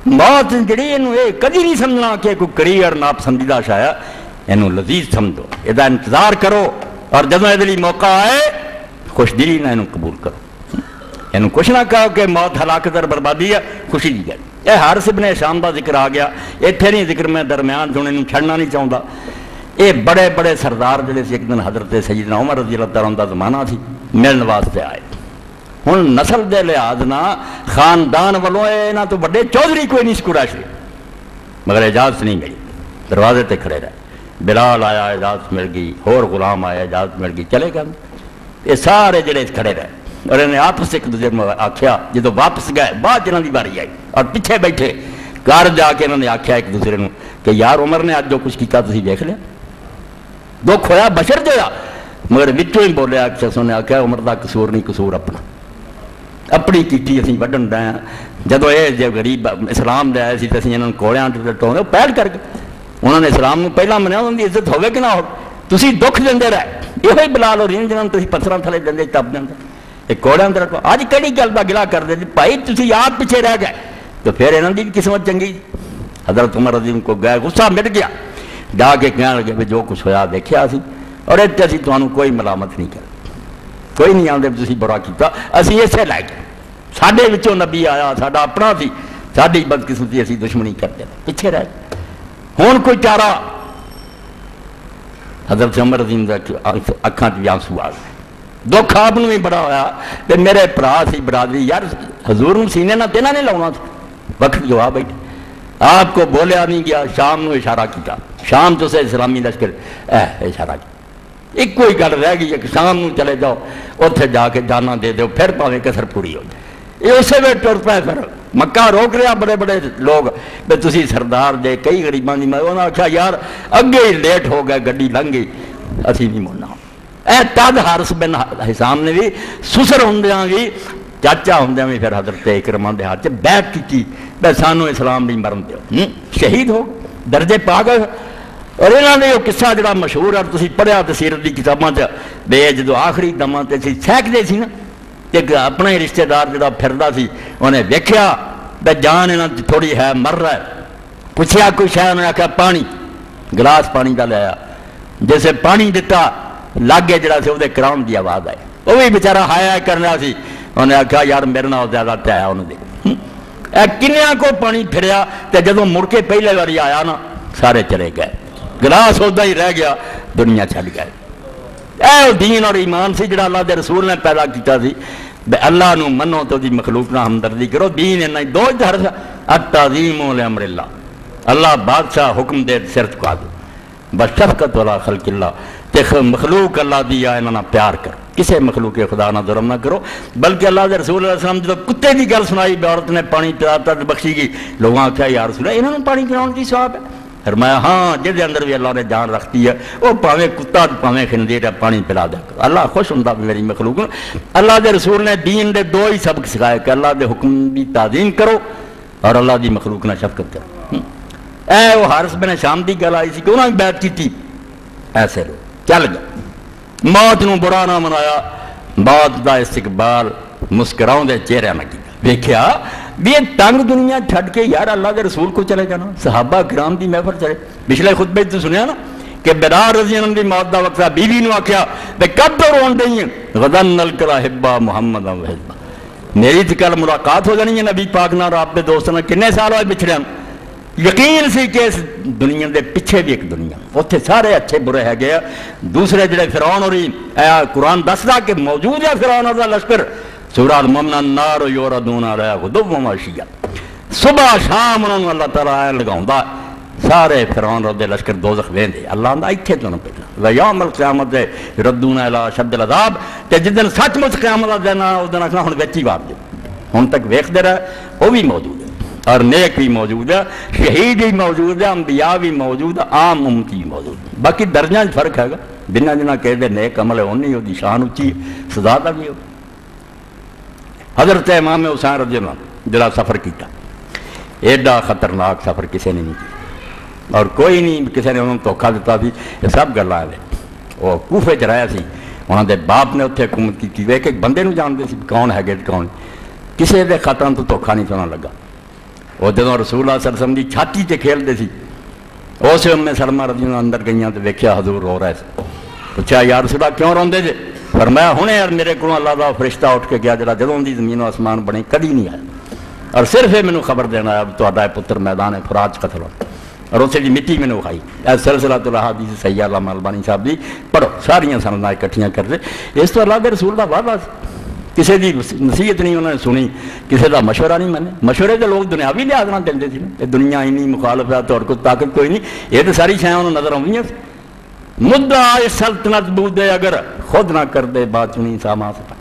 موت جڑی انہوں یہ کدی نہیں سمجھنا کہ کوئی کریئر ناپسندیدہ شایا، انہوں لذیذ سمجھو، یہ انتظار کرو، اور جب یہ دلی موقع آئے خوش دلی نہ انہوں قبول کرو، انہوں کچھ نہ کہو کہ موت ہلاکت اور بربادی ہے، خوشی دی گئی، یہ حارث ابن ہشام دا ذکر آ گیا، ایتھے نہیں ذکر میں درمیان جو انہوں چھڑنا نہیں چاہتا، یہ بڑے بڑے سردار جڑے سے ایک دن حضرت سیدنا عمر رضی اللہ تعالیٰ عنہ دا زمانہ تھی، ملن واسطے آئے، ہن نسل دے لحاظ نہ خاندان والوں نہ تو بڑے چودھری کوئی نہیں سکڑا شریف، مگر اجازت نہیں ملی، دروازے تے کھڑے رہے، بلال آیا اجازت مل گئی، اور غلام آیا اجازت مل گئی، چلے گئے، یہ سارے جڑے کھڑے رہے، اور انہیں آپس ایک دوسرے میں آکھیا، جدو واپس گئے بعد جنہوں دی باری آئی، اور پیچھے بیٹھے گھر جا کے انہوں نے آکھیا ایک دوسرے نوں کہ یار عمر نے آج جو کچھ کیتا تسی دیکھ لیا، دکھ ہویا بشر جویا، مگر وچوں ہی بولیا ایک شخص نے آکھیا عمر دا قصور نہیں، قصور اپنا، اپنی کیتی اسی وڈن دے ہیں، جدو یہ جو غریب اسلام دے آئے سی تے اسی انہوں نے کوڑیاں ٹونے وہ پہل کر کے انہوں نے اسلام نو پہلا منیا، انہوں نے عزت ہوگی کہ نہ ہو، تسی دکھ دیندے رہے، یہ بلال اور جنہوں نے تسی پتھراں تھلے دیندے تپ دیندے، یہ کوڑیاں تے رکھو، اج کیڑی گل دا گلا کر دے بھائی تسی آپ پیچھے رہ گئے، تو پھر انہوں دی قسمت چنگی، حضرت عمر رضی اللہ کو گئے، غصہ مٹ گیا، جا کے کہنے لگے جو کچھ ہویا دیکھیا سی، اور اتنے اسی تانوں کوئی ملامت نہیں کر، کوئی نہیں آندے تسی برا کیتا، اسی اسے لے گئے، ساڈے وچوں نبی آیا، ساڈا اپنا سی، ساڈی بدقسمتی اسی دشمنی کرتے پیچھے رہ گئے، ہن کوئی چارہ، حضرت عمر رضی اللہ اکھاں چ آنسو آ گئے، دکھ آپ بھی بڑا ہویا، تے میرے بھرا سی برادری، یار حضور سینے نہ تینا نہیں لاؤنا تھا، وقت جو آ بیٹھے، آپ کو بولیا نہیں گیا، شام نو اشارہ کیتا، شام تو سے اسلامی لشکر اشارہ کیا، ایک کوئی گل رہ گئی ہے کہ شام نو چلے جاؤ، اتنے جا کے جانا دے دو، پھر پاویں کسر پوری ہو جائے، یہ اسی ویلے ٹر پے، پھر مکہ روک رہا بڑے بڑے لوگ، بے تسی سردار دے کئی غریباں دی، انہوں نے آکھا یار اگے ہی لیٹ ہو گئے، گڈی لنگھ گئی، اسی نہیں مڑنا، تد حارث بن ہشام نے بھی سسر ہوندیاں بھی، چاچا ہوندیاں بھی پھر حضرت اکرمہ دے ہاتھ بیعت کیتی، بے سانو اسلام نہیں مرن دیو، شہید ہو درجے پا گئے، اور انہوں نے وہ قصہ جڑا مشہور ہے تسی پڑھیا تے سیرت دی کتاباں چ، بے جدو آخری دماں تے سی سینکدے سی نا، ایک اپنا ہی رشتہ دار جڑا پھردا سی، انہیں ویکھیا بے جان انہاں تھوڑی ہے، مر رہا ہے، پوچھیا کوئی شے، انہوں نے آکھیا پانی، گلاس پانی دا لیا، جیسے پانی دتا لاگے جڑا سی وہ کراؤن دی آواز آئی، وہ بھی بیچارہ ہایا کرنا سی، انہوں نے آکھیا یار میرے نال زیادہ تیا انہوں نے، کنیاں کو پانی پھریا، تے جدوں مڑ کے پہلے باری آیا نا سارے چلے گئے، گلاس ادا ہی رہ گیا، دنیا چھڈ گئے، اے دین اور ایمان سی جڑا اللہ دے رسول نے پیدا کیتا سی، اللہ نو منو تو دی مخلوق نہ ہمدردی کرو، دین انہاں دو ہر التعظیم لامر اللہ، اللہ بادشاہ حکم دے سر چکا دو، بس شفقت والا خلق اللہ، تے مخلوق اللہ دی آ انہاں پیار کر، کسے مخلوق خدا نہ ظلم نہ کرو۔ بلکہ اللہ دے رسول علیہ السلام جب کتے دی گل سنائی عورت نے پانی پلاتا تے بخشی گئی، لوگوں آخیا یا رسول اللہ انہوں نے پانی پلاؤن کی ثواب ہے؟ فرمایا ہاں جس دے اندر بھی اللہ نے جان رکھتی ہے وہ پاویں کتا پاویں خنزیر ہے پانی پلا دیا کرو، اللہ خوش ہوندا میری مخلوق۔ اللہ دے رسول نے دین دے دو ہی سبق سکھائے کہ اللہ دے حکم دی تعظیم کرو اور اللہ دی مخلوق نہ شفقت کرو۔ اے وہ حارث بن شام دی گل آئی سی کہ انہوں نے بیعت کی ایسے لو چل گیا، موت نو برا نہ منایا، موت دا استقبال مسکراؤں دے چہرے میں کیا، ویکھیا بھی یہ تنگ دنیا چھڈ کے یار اللہ کے رسول کو چلے جانا، صحابہ کرام دی محفل چلے۔ پچھلے خطبے تو سنیا نا کہ بلال رضی اللہ عنہ دی موت دا وقت بیوی نو آکھیا تے کب تو رون رہی ہیں، غدن نلقى الاحباء محمد و حزبہ، میری تے کل ملاقات ہو جانی ہے نبی پاک نال آپ دے دوستاں نال، کنے سال ہوئے بچھڑے ہن۔ یقین سی کہ اس دنیا دے پیچھے بھی ایک دنیا، اتنے سارے اچھے برے ہے گئے، دوسرے جڑے فرعون اور قرآن دسدا کہ موجود ہے فرعون اور لشکر، سورہ المومنہ النار یوردون علیہا غدوا وعشیا، صبح شام انہوں نے اللہ تعالیٰ لگاؤں سارے فرعون اور لشکر دوزخ ویندے، اللہ آندا ایتھے تو نہ پہلا ویوم القیامت یردون الی اشد العذاب، تے جس دن سچ مچ قیامت دا دن اس دن آکھنا ہن وچ ہی وار دے، ہن تک ویکھدے رہے وہ بھی موجود ہے اور نیک بھی موجود ہے، شہید بھی موجود ہے، انبیاء بھی موجود ہے، عام امتی بھی موجود ہے، باقی درجہ فرق ہے گا، جنہ جنہ کہتے نیک عمل ہے انہیں ہوتی شان اچھی ہے، سزا دا بھی ہو۔ حضرت امام حسین رضی اللہ عنہ جڑا سفر کیتا، ایڈا خطرناک سفر کسی نے نہیں کیا اور کوئی نہیں کسی نے انہوں نے دھوکھا دیتا سی، یہ سب گلاں ہے۔ وہ کوفے چ رہا سی، انہوں دے باپ نے اتنے حکومت کی، ایک ایک بندے نو جانتے سی کون ہے گے کون، کسی دے خطروں تو دھوکھا نہیں سونا لگا۔ وہ جدوں رسول اللہ صلی اللہ علیہ وسلم دی چھاتی تے کھیلتے سی، اس ام سلمہ رضی اللہ اندر گئیاں تو ویکھیا حضور رو رہے سے، پوچھا یا رسول اللہ کیوں روندے جے؟ فرمایا ہونے یار میرے کو اللہ دا فرشتہ اٹھ کے گیا جڑا جدوں دی زمین و آسمان بنی کدی نہیں آیا، اور صرف یہ مینوں خبر دینا آیا تہاڈا پتر میدان فرات قتل ہو، اور اسے دی مٹی مینوں کھائی۔ اے سلسلہ الاحادیث صحیحہ علامہ البانی صاحب دی پڑھو، ساریاں سنداں اکٹھیاں کر دے۔ اس تو اللہ دے رسول دا وعدہ کسی دی نصیحت نہیں انہوں نے سنی، کسی دا مشورہ نہیں مانے، مشورے کے لوگ دنیاوی لحاظ نہ دے سی نا، دنیا اینی مخالفت اور کوئی طاقت کوئی نہیں، یہ تو ساری شاید انہوں نظر آئی ہیں۔ مدعا سلطنت بودے اگر خود نہ کر دے بات چنی ساما سپا،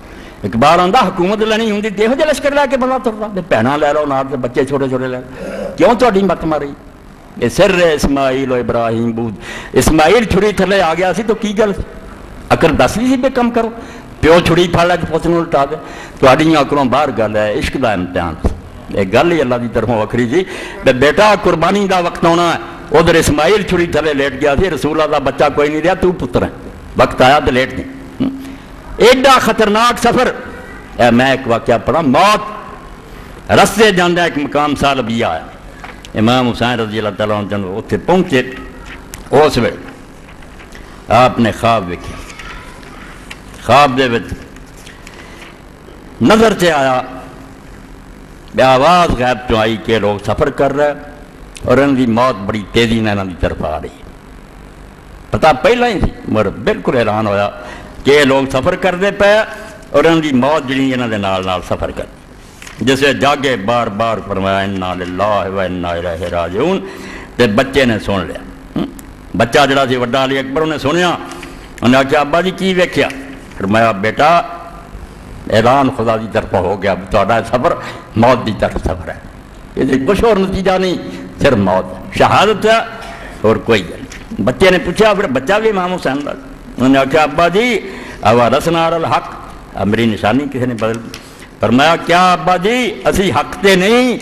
اقبال آندا حکومت لینی ہوں دیکھو جے لشکر لے کے بندہ تردا تے بہنا لے لو نال تے بچے چھوٹے چھوٹے لے کیوں تہاڈی مت ماری؟ یہ سر اسماعیل و ابراہیم بود، اسماعیل چھری تھلے آ گیا سی تو کی گل اکر دس بھی سی بے کم کرو، پیو چھڑی پھڑ لے پوت نوں لٹا دے، تہاڈیاں اکروں باہر گل ہے عشق دا امتحان، یہ گل ہی اللہ دی طرفوں وکھری جی، تے بیٹا قربانی دا وقت ہونا ہے، ادھر اسماعیل چھڑی تھلے لیٹ گیا سی، رسول اللہ دا بچہ کوئی نہیں رہا، تو پتر ہے، وقت آیا تو لیٹ نہیں۔ ایڈا خطرناک سفر، میں ایک واقعہ پڑھا، موت رستے جاندہ ایک مقام سالبیہ آیا، امام حسین رضی اللہ تعالیٰ عنہ اتنے پہنچے، اس وقت آپ نے خواب ویکھیا، خواب دے وچ نظر سے آیا بے آواز غیب تو آئی کہ لوگ سفر کر رہے اور ان کی موت بڑی تیزی نے انہوں کی طرف آ رہی ہے، پتا پہلا ہی تھی مگر بالکل حیران ہویا کہ لوگ سفر کرتے پے اور ان کی موت جڑی انہوں دے نال نال سفر کر، جسے جاگے بار بار فرمایا انا للہ و انا الیہ راجعون، تے بچے نے سن لیا، بچہ جڑا سی وڈا علی اکبر انہیں سنیا، انہیں آخیا ابا جی کی ویکھیا؟ فرمایا بیٹا اعلان خدا دی طرف ہو گیا، تہاڈا سفر موت دی طرف سفر ہے، یہ کچھ اور نتیجہ نہیں، صرف موت ہے، شہادت ہے اور کوئی گل نہیں۔ بچے نے پوچھا، پھر بچہ بھی امام حسین دا، انہوں نے آخیا ابا جی اورثنا علی الحق، اب میری نشانی کسی نے بدل دی۔ فرمایا کیا ابا جی اسی حق تے نہیں؟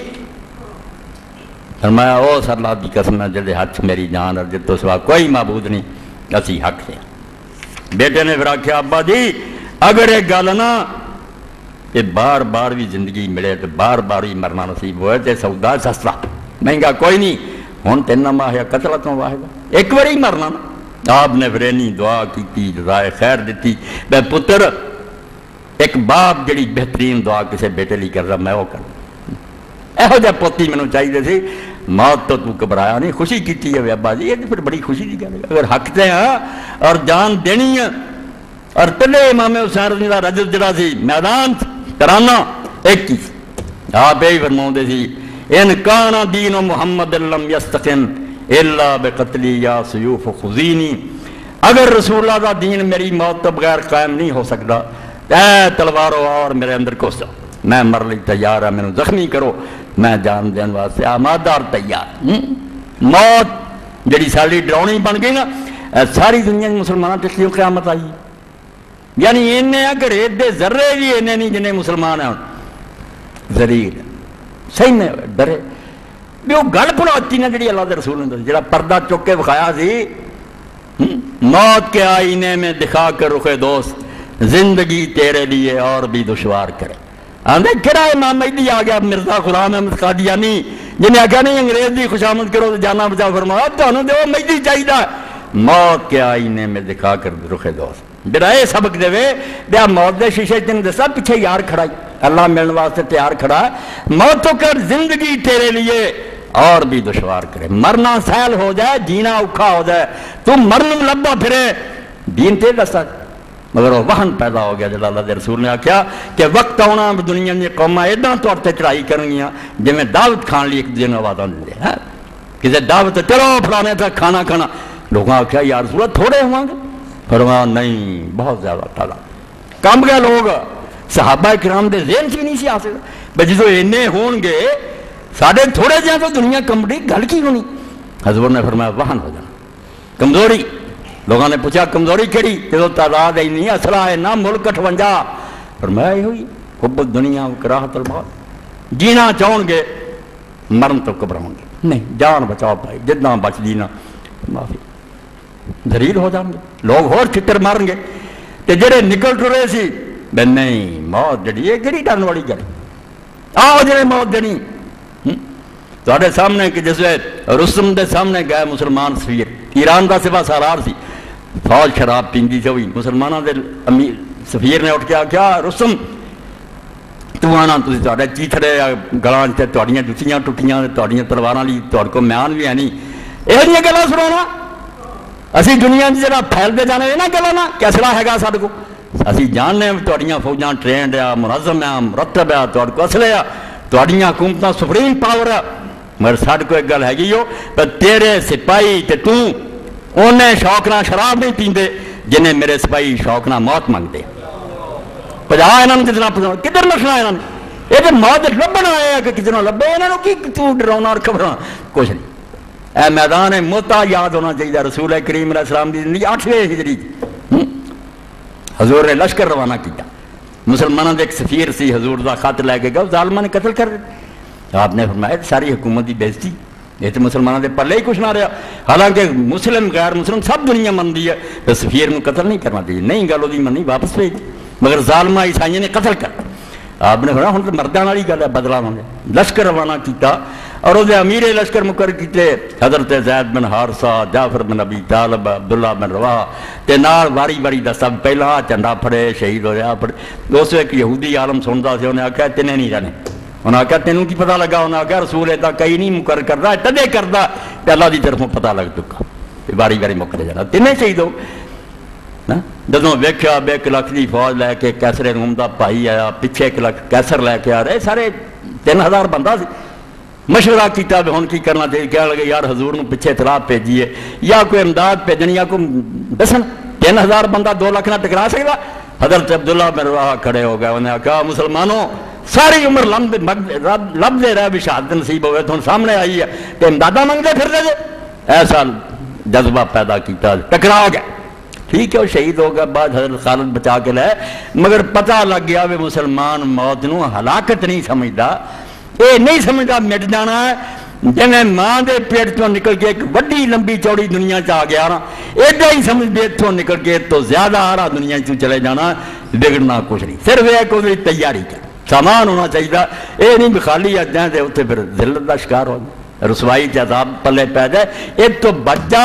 فرمایا اوس اللہ دی قسم ہے جڑے ہاتھ میری جان اور جتوں سوا کوئی معبود نہیں، اسی حق سے۔ بیٹے نے پھر آخیا ابا جی اگر یہ گل نا کہ بار بار بھی زندگی ملے تو بار بار بھی مرنا نصیب ہوئے تو سودا سستا مہنگا کوئی نہیں، ہوں تین ماہ یا قتلتوں واحد ایک بار ہی مرنا نا۔ آپ نے پھر اینی دعا کی، رائے خیر دیتی، بے پتر ایک باپ جڑی بہترین دعا کسی بیٹے لی کر رہا میں وہ کر، یہو جہ پوتی مینوں چاہیے سی، موت تو گھبرایا نہیں، خوشی کی ہے ابا جی، یہ پھر بڑی خوشی کی گل ہے، اگر حق تے ہاں اور جان دینی ہے، اور تلے امام حسین رضی اللہ رجل جڑا سی میدان کرانا ایک ہی، آپ یہی فرماؤندے سی ان کان دین محمد لم یستقم الا بقتلی یا سیوف خزینی، اگر رسول اللہ دا دین میری موت تو بغیر قائم نہیں ہو سکتا، اے تلوارو اور میرے اندر گھس جاؤ، میں مر لی تیار ہے، میں زخمی کرو، میں جان دین واسطے آمادہ اور تیار۔ موت جڑی ساری ڈراؤنی بن گئی نا، ساری دنیا مسلمانوں تے کیوں قیامت آئی؟ یعنی انہیں اگر ایڈے ذرے بھی انہیں نہیں جنہیں مسلمان ہیں ذلیل صحیح میں ڈرے بھی وہ گل پڑھاتی نا جڑی اللہ دے رسول نے جڑا پردہ چک کے بخایا سی، موت کے آئینے میں دکھا کر رخ دوست زندگی تیرے لیے اور بھی دشوار کرے۔ آندھے کہڑا امام مہدی آ گیا مرزا غلام احمد قادیانی جنہیں آگیا نہیں انگریز دی خوشامد کرو تو جانا بچا فرمایا تو انہوں نے وہ مہدی چاہیے موت کے آئینے میں دکھا کر رخ دوست جڑا یہ سبق دے بیا موت دے شیشے تین دسا پیچھے یار کھڑا اللہ ملنے واسطے تیار کھڑا موت تو کر زندگی تیرے لیے اور بھی دشوار کرے، مرنا سہل ہو جائے جینا اوکھا ہو جائے، تم مرن لبا پھرے دین تے دسا، مگر وہ وہن پیدا ہو گیا جب اللہ دے رسول نے آکھیا کہ وقت آنا دنیا میں قوماں ایڈاں طور تے چڑھائی کرنگیاں جی میں دعوت کھان لی ایک دن آوازاں دے ہیں کسی دعوت چلو فلانے تک کھانا کھانا، لوگوں آکھیا یا رسول اللہ تھوڑے ہوں گے، فرمایا نہیں بہت زیادہ ٹھالا کم گئے لوگ، صحابہ کرام دے ذہن سے نہیں سی آ سکتا بھئی جدو اینے ہون گے ساڑھے تھوڑے جہاں تو دنیا کمڑی گل کی ہونی۔ حضور نے فرمایا وہن ہو جانا، کمزوری، لوگوں نے پوچھا کمزوری کیڑی جدو تعداد ہے نہیں اسلحہ ہے نہ ملک 58، فرمایا یہ ہوئی حب الدنیا و کراہت الموت، جینا چاہون گے مرن تو گھبراؤں گے نہیں، جان بچاؤ پائی جتنا بچ دینا معافی، ذلیل ہو جان گے لوگ اور چتر مارن گے تے جڑے نکل ٹرے سی بے نہیں موت جڑی یہ کیڑی ڈرن والی گل، آؤ جڑے موت دینی تواڈے سامنے کہ جس رستم دے سامنے گئے مسلمان سفیر ایران دا سپاہ سالار سی، فوج شراب پیندی سی ہوئی، مسلمانوں دے امیر سفیر نے اٹھ کے آکھیا رستم تو آنا تسی تواڈے چیتھڑے گلاں تے تواڈیاں جُتیاں ٹُٹیاں تواڈیاں تلواراں لی تواڈے کو میان بھی ہے نہیں، یہ جیاں گلاں سنانا اسی دنیا جڑا پھیلتے جانا یہ نہ گلاں نا کہ اسلحہ ہے گا ساڈے کو، اسی جاننے تواڈیاں فوجاں ٹرینڈ آ منظم آ مرتب آ تواڈے کو اسلحے آ تواڈیاں حکومتاں سپریم پاور آ، مگر ساڈے کو ایک گل ہے پر تیرے سپاہی تے تو انہیں شوق نہ شراب نہیں پیندے جنہیں میرے سپاہی شوق نہ موت منگتے، پجا انہوں نے جتنا پسند کدھر نسنا انہوں نے یہ تو موت لبنا آیا کہ کتنا لبے انہوں نے کی تو ڈراؤنا اور خبرانا کچھ نہیں۔ اے میدان موتا یاد ہونا چاہیے رسول کریم علیہ السلام دی زندگی 8ویں ہجری حضور نے لشکر روانہ کیا، مسلمانوں دے ایک سفیر سی حضور دا خط لے کے گیا ظالمہ نے قتل کر دیا، آپ نے فرمایا ساری حکومت دی بےزتی یہ تو مسلمانوں دے پلے ہی کچھ نہ رہا، حالانکہ مسلم غیر مسلم سب دنیا مندی ہے تو سفیر میں قتل نہیں کرنا چاہیے، نہیں گل وہ منی واپس بھیج مگر ظالمہ عیسائیوں نے قتل کر، آپ نے فرمایا ہن تو مردان والی گل ہے بدلا ہونے لشکر روانہ کیتا اور وہ امیر لشکر مقرر کیتے حضرت زید بن حارثہ جعفر بن ابی طالب عبداللہ بن رواحہ تے نال واری واری دا سب پہلا جھنڈا پھڑے شہید ہویا پھڑے، اس ایک یہودی عالم سنتا سی انہیں آکھیا تینے نہیں جانے، انہوں نے آکھیا تینوں کی پتہ لگا، انہوں نے آکھیا رسول ایدہ کئی نہیں مقرر کردا تدے کردا تے اللہ دی طرفوں پتہ لگ چکا واری واری مقرر جانا تینے شہید ہو۔ جدوں ویکھیا بے 1 لاکھ دی فوج لے کے کیسر روم دا بھائی آیا پیچھے 1 لاکھ کیسر لے کے آ رہے سارے 3000 بندہ سی، مشورہ کیتا بھی ہن کی کرنا چاہیے، کہنے لگے یار حضور نو پیچھے اطلاع بھیجیے یا کوئی امداد بھیجنی یا کوئی دسن 3000 بندہ 2 لاکھ نہ ٹکرا سکتا۔ حضرت عبداللہ بن رواحہ کھڑے ہو گئے، انہیں کہا مسلمانوں ساری عمر لب دے رہے بھی شہادت نصیب ہوئے تو سامنے آئی ہے کہ امدادہ منگتے پھر دے ایسا جذبہ پیدا کیتا ٹکرا گیا، ٹھیک ہے وہ شہید ہو گیا، بعد حضرت خالد بچا کے لائے مگر پتہ لگ گیا کہ مسلمان موت نو ہلاکت نہیں سمجھدا، یہ نہیں سمجھدا مٹ جانا ہے جنہیں ماں دے پیٹ تو نکل کے ایک وڈی لمبی چوڑی دنیا چاہ گیا نا ایڈا ہی سمجھ دے تو نکل کے تو زیادہ آرہ دنیا چاہ چلے جانا بگڑنا کچھ نہیں، صرف ایک اس تیاری کر سامان ہونا چاہیے، یہ نہیں بخالی آ جائیں تو اتنے پھر ذلت کا شکار ہو جائے رسوائی عذاب پلے پی جائے، ایک تو بچ جا۔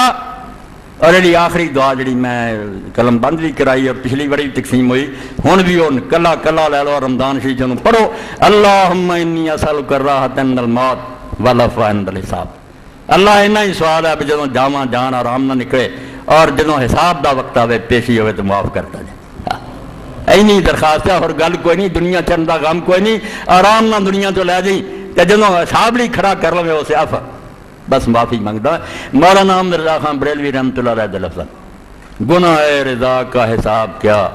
اور یہ آخری دعا جڑی میں قلم بند بھی کرائی اور پچھلی بڑی تقسیم ہوئی ہن بھی وہ کلا کلا لے لو رمضان شریف چوں پڑھو اللہم انی اسألک الراحۃ عند الموت والعفو عند الحساب، اللہ اینا ہی سوال ہے جدوں جاواں جان آرام نہ نکلے اور جدوں حساب دا وقت آوے پیشی ہوئے تو معاف کرتا جائے، اینی درخواست ہے اور گل کوئی نہیں، دنیا چند دا غم کوئی نہیں، آرام نہ دنیا تو لے جائیں تے جدوں حساب لی کھڑا کر لوے اسے آفا بس معافی منگدا. مولانا احمد رضا خان بریلوی رحمۃ اللہ علیہ دے لفظ گناہ رضا کا حساب کیا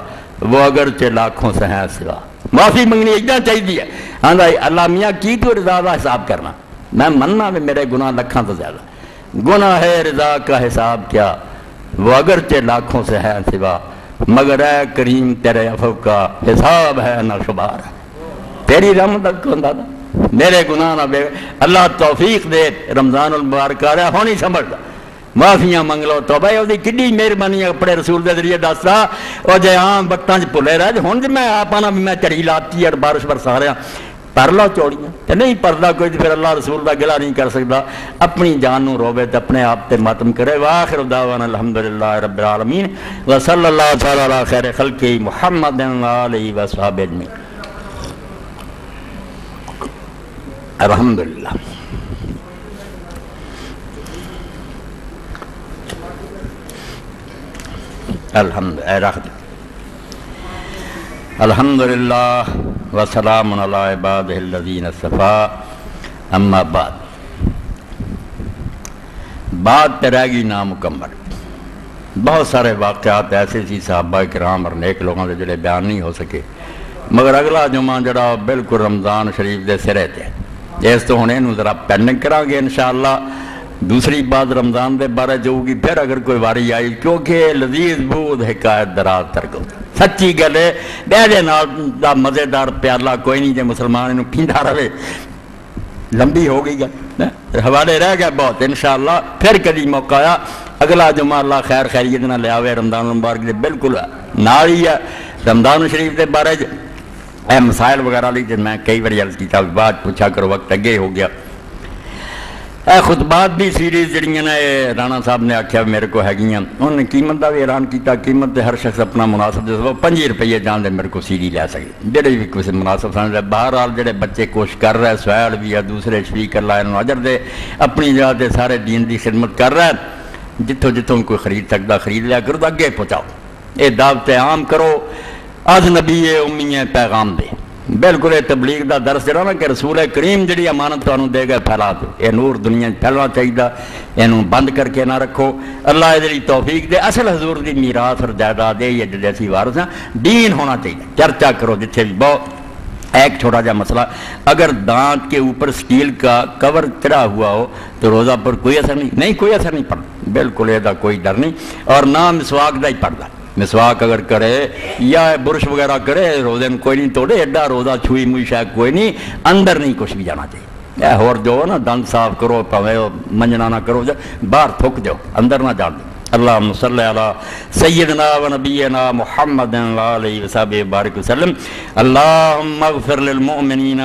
وہ اگرچہ لاکھوں سے ہیں سوا. معافی منگنی اتنا چاہیے. ہاں اللہ میاں کی تو رضا کا حساب کرنا میں مننا بھی میرے گناہ لکھاں تو زیادہ. گناہ رضا کا حساب کیا وہ اگرچہ لاکھوں سے ہے سوا مگر اے کریم تیرے عفو کا حساب ہے نہ شمار. تیری رحمت کو اندازہ میرے گناہ نہ بے. اللہ توفیق دے رمضان المبارک آ رہا ہونی سمجھدا معافیاں منگ لو توبہ دی کڈی مہربانی اپنے رسول دے ذریعے دستا. اور جے عام وقتاں چ بھلے رہ جے ہن میں آپاں بھی میں چڑی لاتی اور بارش برسا رہا پر لو چوڑیاں تے نہیں پردا کوئی پھر اللہ رسول دا گلا نہیں کر سکتا. اپنی جان نو روے تے اپنے آپ تے ماتم کرے. واخر دعوانا الحمدللہ رب العالمین وصلی اللہ تعالی علی خیر خلق محمد و آلہ و صحابہ اجمعین. الحمدللہ الحمدللہ وسلام علی عبادہ الذین اصطفیٰ اما بعد. بات پہ رہ گئی نامکمل. بہت سارے واقعات ایسے سی صحابہ کرام اور نیک لوگوں کے جڑے بیان نہیں ہو سکے مگر اگلا جمعہ جڑا بالکل رمضان شریف دے سرے تے اس تو ہونے نو ذرا پینڈنگ کرا گے انشاءاللہ. دوسری بات رمضان دے بارے جو ہوگی پھر اگر کوئی واری آئی کیونکہ لذیذ بود حکایت دراز ترگو سچی گل ہے. بیڑے نال دا مزیدار پیالہ کوئی نہیں جے مسلمان انہوں پھینڈا رہے. لمبی ہو گئی گل حوالے رہ گیا بہت انشاءاللہ. پھر کدی موقع آیا اگلا جمعہ اللہ خیر خیریت نہ لے آوے رمضان المبارک دے بالکل نال ہی ہے. رمضان شریف دے بارے اے مسائل وغیرہ لی میں کئی بار عرض کیتا بات پوچھا کرو وقت اگے ہو گیا. اے خطبات بھی سیریز جڑیاں نے رانا صاحب نے آکھیا میرے کو ہے گیاں انہوں نے قیمت دا بھی اعلان کیتا. قیمت تے ہر شخص اپنا مناسب دے سو 5 روپے جان دے میرے کو سی ڈی لے سکے جڑے بھی کسی مناسب سمجھ. بہرحال جڑے بچے کوشش کر رہے سہیل بھی ہے دوسرے شفیق اللہ انہوں اجر دے اپنی جگہ تے سارے دین دی خدمت کر رہے جتوں جتوں کوئی خرید سکتا خرید لیا کرو تو اگے پہنچاؤ. اے دعوت عام کرو از نبی امی پیغام دے بالکل تبلیغ دا درس جڑا نا کہ رسول کریم جڑی امانت تانوں دے گئے پھیلا دو. یہ نور دنیا پھیلنا چاہیے اینوں بند کر کے نہ رکھو. اللہ ادھر توفیق دے. اصل حضور دی میراث اور جائیداد یہ جڑے اسی وارث ہیں دین ہونا چاہیے. چرچا کرو جتھے بھی بہت. ایک چھوٹا جا مسئلہ اگر دانت کے اوپر سٹیل کا کور چڑھا ہوا ہو تو روزہ پر کوئی اثر نہیں کوئی اثر نہیں پڑتا بالکل یہ کوئی ڈر نہیں. اور نہ مسواک دا ہی پڑتا. مسواک اگر کرے یا برش وغیرہ کرے روزے میں کوئی نہیں توڑے ایڈا روزہ چھوئی موئی شاید کوئی نہیں اندر نہیں کچھ بھی جانا چاہیے. اور جو نا دند صاف کرو پویں منجنا نہ کرو باہر تھک جاؤ اندر نہ جان دو. اللہم صلی علی سیدنا و نبینا محمد و آلہ و صحبہ بارک وسلم. اللہم اغفر للمؤمنین